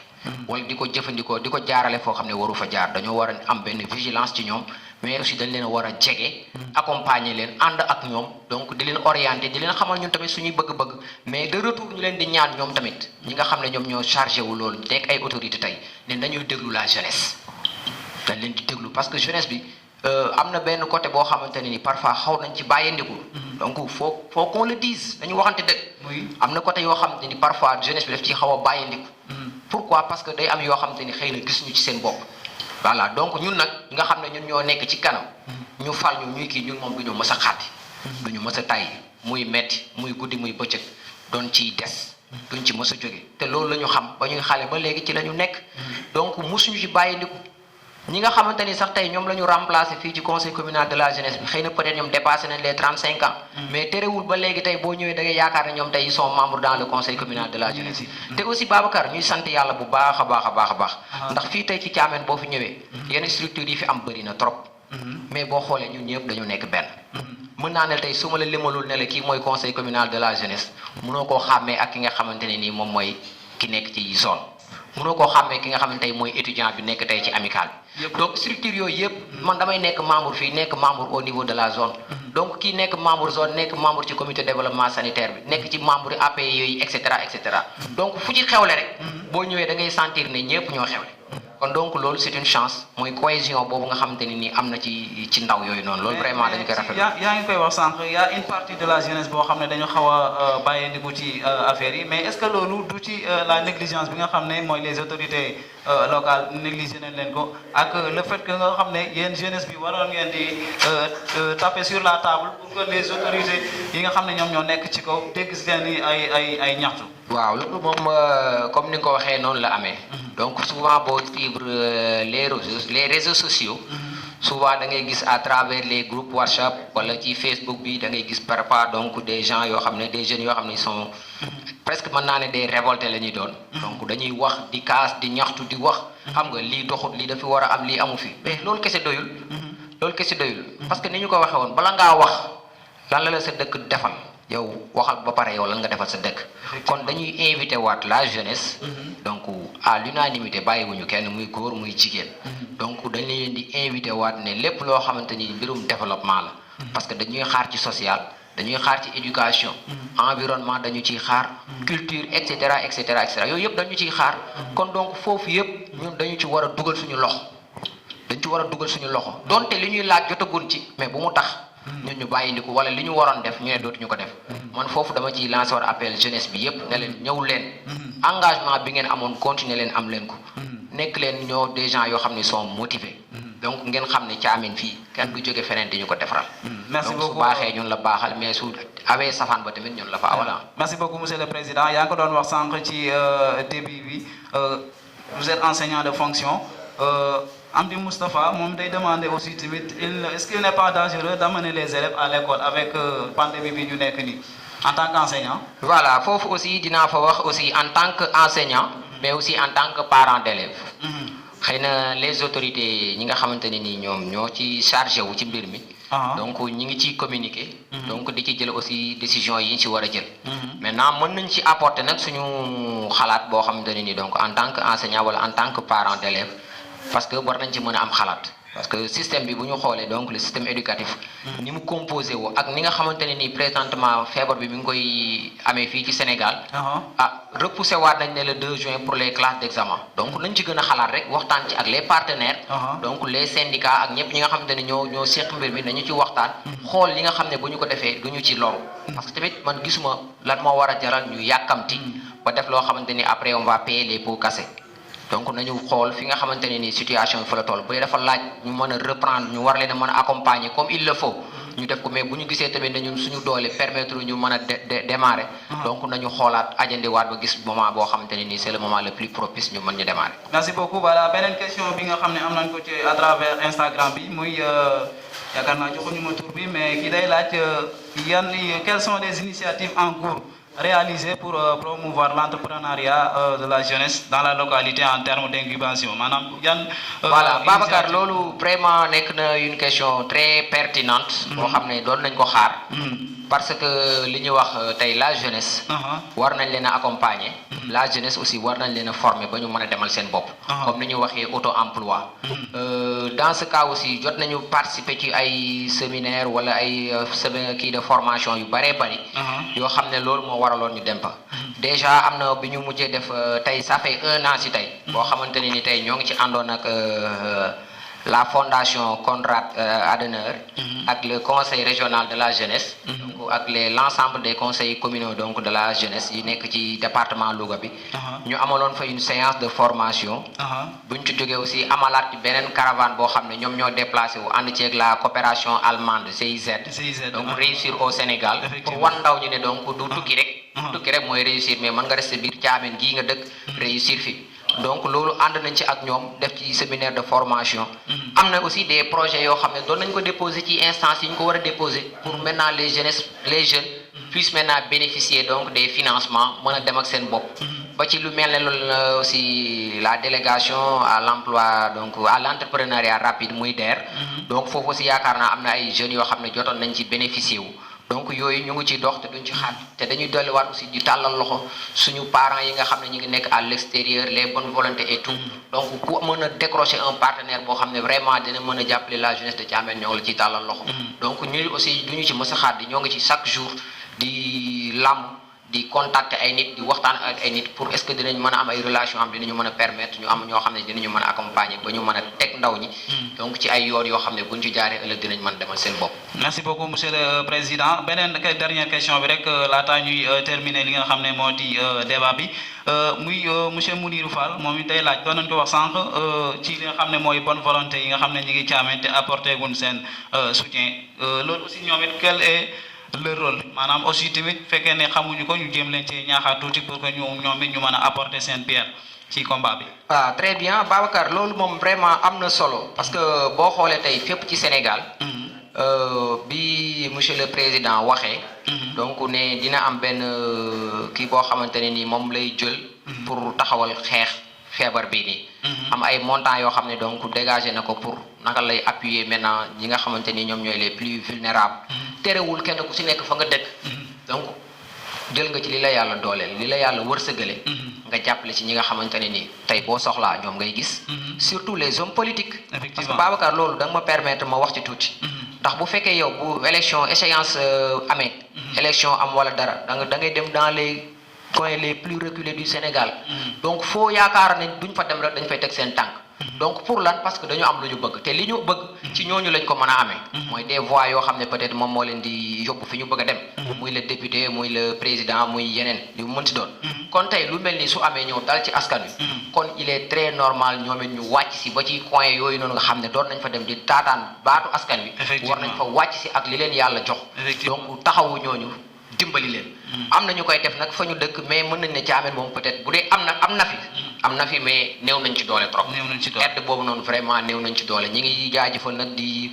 Speaker 2: wala di ko jëfandikoo di ko jaarale foo xam ne waru fa jaar dañoo war a am benn vigilance ci ñoom mais aussi dañ leen war a jege accompagner leen ànd ak ñoom donc di leen orienter di leen xamal ñun tamit suñuy bëgg-bëgg mais de retour ñu leen di ñaan ñoom tamit ñi nga xam ne ñoom ñoo chargé wu loolu nekk ay autorité tey ne nañuy déglu la jeunesse dañ leen di déglu parce que jeunesse bi am na benn côté boo xamante ne ni parfois xaw nañ ci bàyyandiku donc faut qu'on le dise dañu waxante dëgg am na côté yoo xamante ni parfois jeunesse bi daf ci xaw a bàyyandiku pourquoi parce que day am yoo xamante ni xëy na gis ñu ci seen bopp voilà donc ñun nag nga xam ne ñun ñoo nekk ci kanam ñu fal ñu ñuy kii ñun moom du ñu mës a xàtti du ñu mës a tay muy metti muy guddi muy bëccëg doon ciy des duñ ci mës a jóge te loolu la ñu xam ba ñuy xale ba léegi ci la ñu nekk donc musuñu ci bàyyandiku ñi nga xamante ni sax tey ñoom la ñu remplacé fii ci conseil communal de la jeunesse bi xëy na peut-être ñoom dépassé nañ les 35 ans mais terewul ba léegi tey boo ñëwee da ngay yaakaar ne ñoom tey ils sont membres dans le conseil communal de la jeunesse te aussi Babacar ñuy sant yàlla bu baax a baax ndax fii tey ci Thiamène boo fi ñëwee yenn structures yi fi am bëri na trop mais boo xoolee ñun ñëpp dañu nekk benn mën naa ne tey su ma la limalul ne la kii mooy conseil communal de la jeunesse mënoo koo xàmmee ak ki nga xamante ne nii moom mooy ki nekk ci zone mënoo koo xàmmee ki nga xamante tey mooy étudiant bi nekk tey ci amical bi donc structure yooyu yëpp man damay nekk membre fii nekk membre au niveau de la zone donc kii nekk membre zone nekk membre ci comité développement sanitaire bi nekk ci membre APE yooyu et cetera donc fu ci xewle rek boo ñëwee da ngay sentir ne ñëpp ñoo xewle kon donc loolu c'est une chance mooy cohésion boobu nga xamante ni nii am na ci ndaw yooyu noonu loolu vraiment dañu koy rafetlu
Speaker 1: yaa ngi koy wax sànq y a une partie de la jeunesse boo xam ne dañu xaw a bàyyandiku ci affaire yi mais est-ce que loolu du ci la négligence bi nga xam ne mooy les autorités locale négligé nañ leen ko ak le fait que nga xam ne yéen jeunesse bi waroon ngeen di taper sur la table pour que les autorités yi nga xam ne ñoom ñoo nekk ci kaw dégg seen i ay ñaxtu.
Speaker 2: waaw loolu moom comme ni nga ko waxee noonu la amee. donc souvent boo suivre les réseaux sociaux. souvent da ngay gis à travers les groupes WhatsApp wala ci Facebook bi da ngay gis parfois donc des gens yoo xam ne des jeunes yoo xam ne sont presque mën naa ne des révoltés la ñuy doon. donc dañuy wax di kaas di ñaxtu di wax. xam nga lii doxut lii dafi war a am lii amu fi mais loolu kese doyul. loolu kese doyul parce que ni ñu ko waxee woon bala ngaa wax lan la sa dëkk defal yow waxal ba pare yow lan nga defal sa dëkk. kon dañuy invité waat la jeunesse. donc à l'unanimité bàyyiwuñu kenn muy góor muy jigéen. donc dañ leen di invité waat ne lépp loo xamante ni mbirum développement la. parce que dañuy xaar ci social dañuy xaar ci éducation. environnement dañu ciy xaar. culture et cetera et cetera et cetera yooyu yëpp dañu ciy xaar. kon donc foofu yëpp ñun dañu ci war a dugal suñu loxo. dañ ci war a dugal suñu loxo donte li ñuy laaj jotagun ci mais bu mu tax. ñun ñu bàyyindiku wala li ñu waroon def ñu ne dootuñu ko def. man foofu dama ciy lancer war appel jeunesse bi yëpp ne leen ñëw leen. engagement bi ngeen amoon continuer leen am leen ko. nekk leen ñoo des gens yoo xam ne sont motivés. donc ngeen xam ne Thiamène fii kenn du jóge feneen di ñu ko defaral.
Speaker 1: merci beaucoup
Speaker 2: donc su baaxee ñun la baaxal mais su awee safaan ba tamit ñun la fa awala.
Speaker 1: merci beaucoup monsieur le président yaa ngi ko doon wax sànq ci début bi vous êtes enseignant de fonction. Amdi Moustapha moom day demander aussi tamit est-ce qu'il n'est pas dangereux d'amener les élèves à l'école avec pandémie bi ñu nekk nii en tant qu'enseignant.
Speaker 2: voilà foofu aussi dinaa fa wax aussi en tant qu'enseignant mais aussi en tant que parent d'élève. xëy na les autorités ñi nga xamante ne ni ñoom ñoo ci chargé wu ci mbir mi. donc ñi ngi ciy communiquer. donc di ci jël aussi décision yi ñu ci war a jël. maintenant mën nañ ci apporter nag suñu xalaat boo xamante ne ni donc en tant que enseignant wala en tant que parent d'élève. parce que war nañ ci mën a am xalaat parce que système bi bu ñu xoolee donc le système éducatif ni mu composé woo ak ni nga xamante ne nii présentement feebar bi mi ngi koy amee fii ci Sénégal repoussé waat nañ ne le 2 juin pour les classes d'examen donc nañ ci gën a xalaat rek waxtaan ci ak les partenaires donc les syndicats ak ñëpp ñi nga xamante ne ñoo seq mbir mi nañu ci waxtaan xool li nga xam ne bu ñu ko defee du ñu ci loru parce que tamit man gisuma lan moo war a jaral ñu yàkkamti ba def loo xamante ni après on va payer les pots cassés donc nañu xool fi nga xamante ne ni situation bi fa la toll bu dee dafa laaj ñu mën a reprendre ñu war leen a mën a accompagner comme il le faut ñu def ko mais bu ñu gisee tamit ne ñun suñu doole permettre ñu mën a démarrer. donc nañu xoolaat ajandiwaat ba gis moment boo xamante ne nii c'est le moment le plus propice ñu mën ñu démarrer.
Speaker 1: merci beaucoup voilà beneen question bi nga xam ne am nañ ko ci à travers Instagram bi muy yaakaar naa joxuñu ma tur bi mais ki day laaj quelles sont les initiatives en cours réalisé pour promouvoir l'entrepreneuriat de la jeunesse dans la localité en termes d'incubation maanaam yan.
Speaker 2: voilà Babacar loolu vraiment nekk na une question très pertinente. boo xam ne doon nañ ko xaar. parce que li ñuy wax tey la jeunesse. war nañ leen a accompagner. la jeunesse aussi war nañ leen a former ba ñu mën a demal seen bopp. comme ni ñu waxee auto-emploi. dans ce cas aussi jot nañu participer ci ay séminaire wala ay kii de formation yu bëree bëri. yoo xam ne loolu moo waraloon ñu dem fa. déjà am na bi ñu mujjee def tey ça fait 1 an si tey. boo xamante ne ni tey ñoo ngi ci àndoon ak la fondation Konrad Adenauer. ak le conseil régional de la jeunesse. donc ak l'ensemble des conseils communaux donc de la jeunesse yi nekk ci département Louga bi. ñu amaloon fa une séance de formation. buñ ci jógee aussi amalaat ci beneen caravane boo xam ne ñoom ñoo déplacé wu ànd ceeg la coopération allemande GIZ. donc réussir au Sénégal. pour wan ndaw ñi ne donc du tukki rek. tukki rek mooy réussir mais mën nga rester biir Thiamène gii nga dëkk réussir fi. donc loolu ànd nañ ci ak ñoom def ci séminaire de formation. am na aussi des projets yoo xam ne doon nañ ko déposer ci instances yi ñu ko war a déposer pour maintenant les jeunes puissent maintenant bénéficier donc des financements mën a dem ak seen bopp. ba ci lu mel ne loolu aussi la délégation à l'emploi donc à l'entrepreneuriat rapide muy DER. donc foofu aussi yaakaar naa am na ay jeunes yoo xam ne jotoon nañ ci bénéficier wu. donc yooyu ñu ngi ciy dox te duñ ci xaar te dañuy dolliwaat aussi di tàllal loxo suñu parents yi nga xam ne ñu ngi nekk à l'extérieur les bonnes volontés et tout donc ku mën a décrocher un partenaire boo xam ne vraiment dina mën a jàppale la jeunesse de Thiamène ñoo ngi la ciy tàllal loxo donc ñu aussi duñu ci mës a xaar di ñoo ngi ci chaque jour di làmb di contacter ay nit di waxtaan ak ay nit pour est-ce que dinañ mën a am ay relation am dinañu mën a permettre ñu am ñoo xam ne dinañu mën a accompagner ba ñu mën a teg ndaw ñi donc ci ay yoon yoo xam ne buñ ci jaaree ëllëg dinañ mën a demal seen bopp.
Speaker 1: merci beaucoup monsieur le président beneen dernière question bi rek laataa ñuy terminer li nga xam ne moo di débat bi muy monsieur Mounirou Fall moom it day laaj doon nañu ko wax sànq ci li nga xam ne mooy bonne volonté yi nga xam ne ñi ngi caamee te apporté gun seen soutien loolu aussi ñoom it quel est le rôle maanaam aussi tamit fekkee ne xamuñu ko ñu jéem leen ci ñaaxaat tuuti pour que ñoom it ñu mën a apporter seen pierre ci combat bi.
Speaker 2: ah très bien Babacar loolu moom vraiment am na solo parce que boo xoolee tey fépp ci Sénégal. bi monsieur le président waxee. donc ne dina am benn kii boo xamante ne ni moom lay jël. pour taxawal xeex feebar bii nii. am ay montants yoo xam ne donc dégagé na ko pour naka lay appuyer maintenant ñi nga xamante ni ñoom ñooy les plus vulnérables. terewul kenn ku ci nekk fa nga dëkk. donc jël nga ci li la yàlla dooleel li la yàlla wërsëgale. nga jàppale ci ñi nga xamante ne ni tey boo soxlaa ñoom ngay gis. surtout les hommes politiques. parce que Babacar loolu da nga ma permettre ma wax ci tuuti. ndax bu fekkee yow bu élection échéance amee. élection am wala dara da ngay dem dans les coins les plus reculés du Sénégal. donc foo yaakaar ne duñ fa dem rek dañ fay teg seen tànk. donc pour lan parce que dañu am lu ñu bëgg te li ñu bëgg. ci ñooñu lañ ko mën a amee. mooy des voix yoo xam ne peut-être moom moo leen di yóbbu fi ñu bëgg a dem. muy le député muy le président muy yeneen li mu mënti doon. kon tey lu mel ni su amee ñëw dal ci askan wi. kon il est très normal ñoom it ñu wàcc si ba ci coin yooyu noonu nga xam ne doon nañ fa dem di taataan baatu askan wi. war nañ fa wàcc si ak li leen yàlla jox. donc taxawu ñooñu dimbali leen. am na ñu koy def nag fa ñu dëkk mais mën nañ ne Thiamène moom peut-être bu dee am na fi mais néew nañ ci doole trop. aide boobu noonu vraiment néew nañ ci doole ñi ngi jaajëfal nag di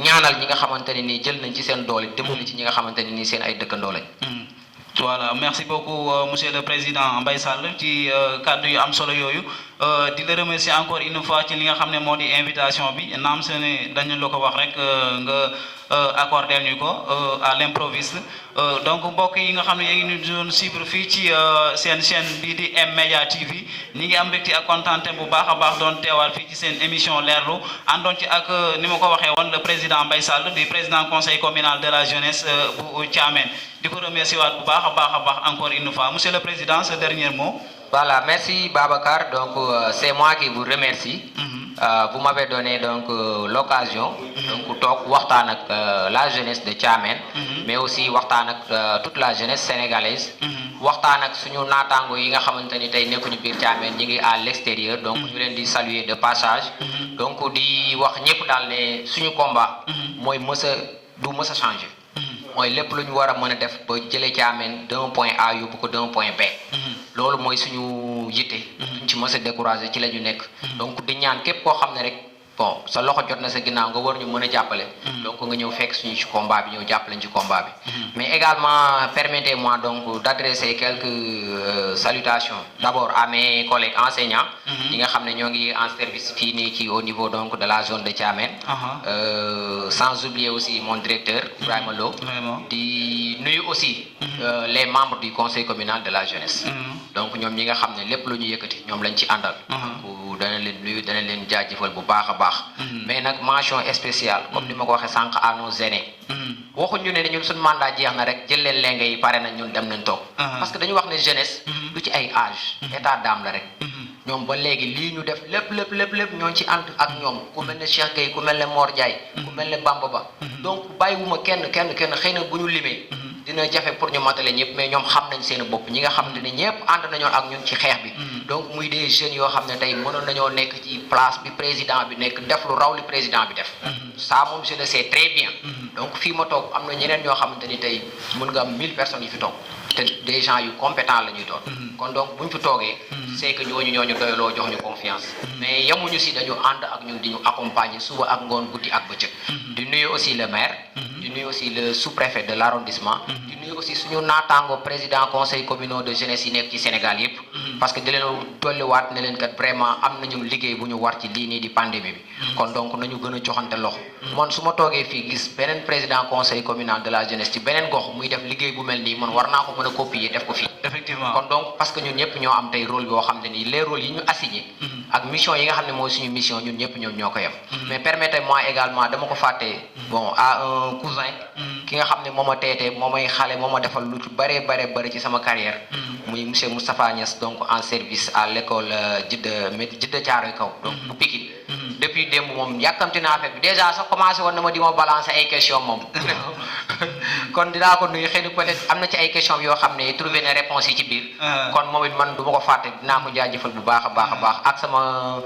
Speaker 2: ñaanal ñi nga xamante ne nii jël nañ ci seen doole dimbali ci ñi nga xamante ne nii seen ay dëkkandoo lañ.
Speaker 1: voilà merci beaucoup monsieur le président Mbaye Sall ci kàddu yu am solo yooyu di la remercier encore une fois ci li nga xam ne moo di invitation bi naam se ne dañu la ko wax rek nga accordé ñu ko à l'improviste donc mbokk yi nga xam ne yéen ngi doon suivre fii ci seen chaîne bii di M-Media TV ñi ngi am mbégte ak kontaante bu baax a baax doon teewal fii ci seen émission leerlu àndoon ci ak ni ma ko waxee woon le président Mbaye Sall di président conseil communal de la jeunesse bu Thiamène di ko remercier waat bu baax a baax encore une fois monsieur le président ce dernier mot.
Speaker 2: Voilà, merci Babacar. Donc c'est moi qui vous remercie. Vous m'avez donné donc l'occasion donc toog waxtaan ak la jeunesse de Thiamène. mais aussi waxtaan ak toute la jeunesse sénégalaise. waxtaan ak suñu naataango yi nga xamante ni tey nekkuñu biir Thiamène ñi ngi à l'extérieur. donc ñu leen di saluer de passage. donc di wax ñëpp daal ne suñu combat. mooy du mës a changer. mooy lépp lu ñu war a mën a def ba jëlee Thiamène d'un point A yóbbu ko d'un point B. loolu mooy suñu yitte. duñ ci mës a décourager ci la ñu nekk. donc di ñaan képp koo xam ne rek bon sa loxo jot na sa ginnaaw nga war ñu mën a jàppale. donc nga ñëw fekk suñu ci combat bi ñëw jàppale ci combat bi. mais également permettez-moi donc d'adresser quelques salutations d'abord à mes collègues enseignants. yi nga xam ne ñoo ngi en service fii nii ci au niveau donc de la zone de Thiamène. sans oublier aussi mon directeur Ibrahima Lo. di nuyu aussi les membres du conseil communal de la jeunesse. donc ñoom ñi nga xam ne lépp lu ñu yëkkati ñoom lañ ci àndal. donc dana leen nuyu dana leen jaajëfal bu baax a baax. mais nag mention spéciale comme ni ma ko waxee sànq à nos aînés. waxuñu ne ñun suñu mandat jeex na rek jël leen lenge yi pare na ñun dem nañ toog. parce que dañu wax ne jeunesse. du ci ay âge. état d'âme la rek. ñoom ba léegi lii ñu def lépp ñoo ci ànd ak ñoom ku mel ne Cheikh Gueye ku mel ne Mor Ndiaye. ku mel ne Bamba Ba. donc bàyyiwuma kenn xëy na bu ñu limee. dina jafe pour ñu matale ñëpp mais ñoom xam nañ seen bopp ñi nga xamante ne ñëpp ànd nañoo ak ñun ci xeex bi. donc muy des jeunes yoo xam ne tey mënoon nañoo nekk ci place bi président bi nekk def lu raw li président bi def. ça moom je le sais très bien. donc fii ma toog am na ñeneen ñoo xamante ni tey mën nga am 1000 personnes yu fi toog te des gens yu compétents la ñuy doon. kon donc buñ fi toogee. c'est que ñooñu doyloo jox ñu confiance. mais yemuñu si dañu ànd ak ñun di ñu accompagner suba ak ngoon guddi ak bëccëg. di nuyu aussi le maire. di nuyu aussi le sous-préfet de l'arrondissement. di nuyu aussi suñu naataango président conseil communal de jeunesse yi nekk ci Sénégal yépp parce que di leen dolliwaat ne leen kat vraiment am nañu liggéey bu ñu war ci lii nii di pandémie bi. kon donc nañu gën a joxante loxo. man su ma toogee fii gis beneen président conseil communal de la jeunesse ci beneen gox muy def liggéey bu mel nii man war naa ko mën a copier def ko fii.
Speaker 1: effectivement
Speaker 2: kon donc parce que ñun ñëpp ñoo am tey rôle boo xam ne nii les rôles yi ñu assigné. ak mission yi nga xam ne mooy suñu mission ñun ñëpp ñoo ko yem. mais permettez-moi également dama ko fàtte bon à un cousin ki nga xam ne moo ma teetee moo may xale moo ma defal lu bare ci sama carrière muy monsieur Moustapha Niass donc en service à l'école Jidda Thiaroye Kaw donc bu Pikine depuis démb moom yàkkamti naa affaire bi déjà sax commencé woon na ma di ma balancer ay question moom kon dinaa ko nuyu xëy na peut-être am na ci ay question yoo xam ne trouvé na réponse yi ci biir kon moom it man du ma ko fàtte dinaa ko jaajëfal bu baax a baax ak sama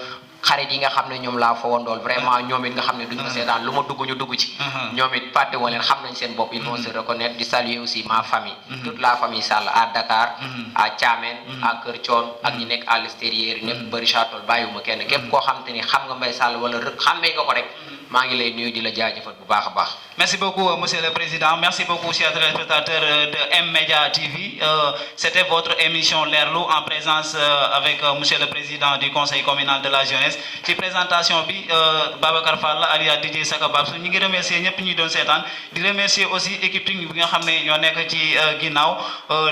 Speaker 2: xarit yi nga xam ne ñoom laa fa wondool vraiment ñoom it nga xam ne duñ ma seetaan lu ma dugg ñu dugg ci ñoom it fàtte woo leen xam nañ seen bopp ils vont se reconnaître di saluer aussi ma famille toute la famille Sall à Dakar à Thiamène à Kër Thione ak ñi nekk à l'extérieur ñëpp bëri chatol bàyyiwuma kenn képp koo xam te ni xam nga Mbaye Sall wala rek xàmmee nga ko rek maa ngi lay nuyu di la jaajëfal bu baax a baax.
Speaker 1: Merci beaucoup, Monsieur le Président. Merci beaucoup, chers téléspectateurs de M-Media TV. C'était votre émission Lerlou en présence avec Monsieur le Président du Conseil communal de la jeunesse. Ci présentation bi Babacar Fall alias DJ Saka Babsou ñu ngi remercier ñëpp ñi doon seetaan di remercier aussi équipe technique bi nga xam ne ñoo nekk ci ginnaaw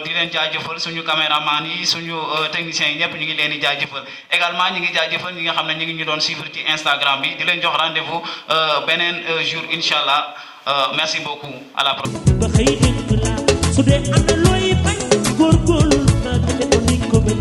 Speaker 1: di leen jaajëfal suñu caméraman yi suñu techniciens yi ñëpp ñu ngi leen di jaajëfal également ñu ngi jaajëfal ñi nga xam ne ñu ngi ñu doon suivre ci Instagram bi di leen jox rendez-vous beneen jour inchallah merci beaucoup à la prochaine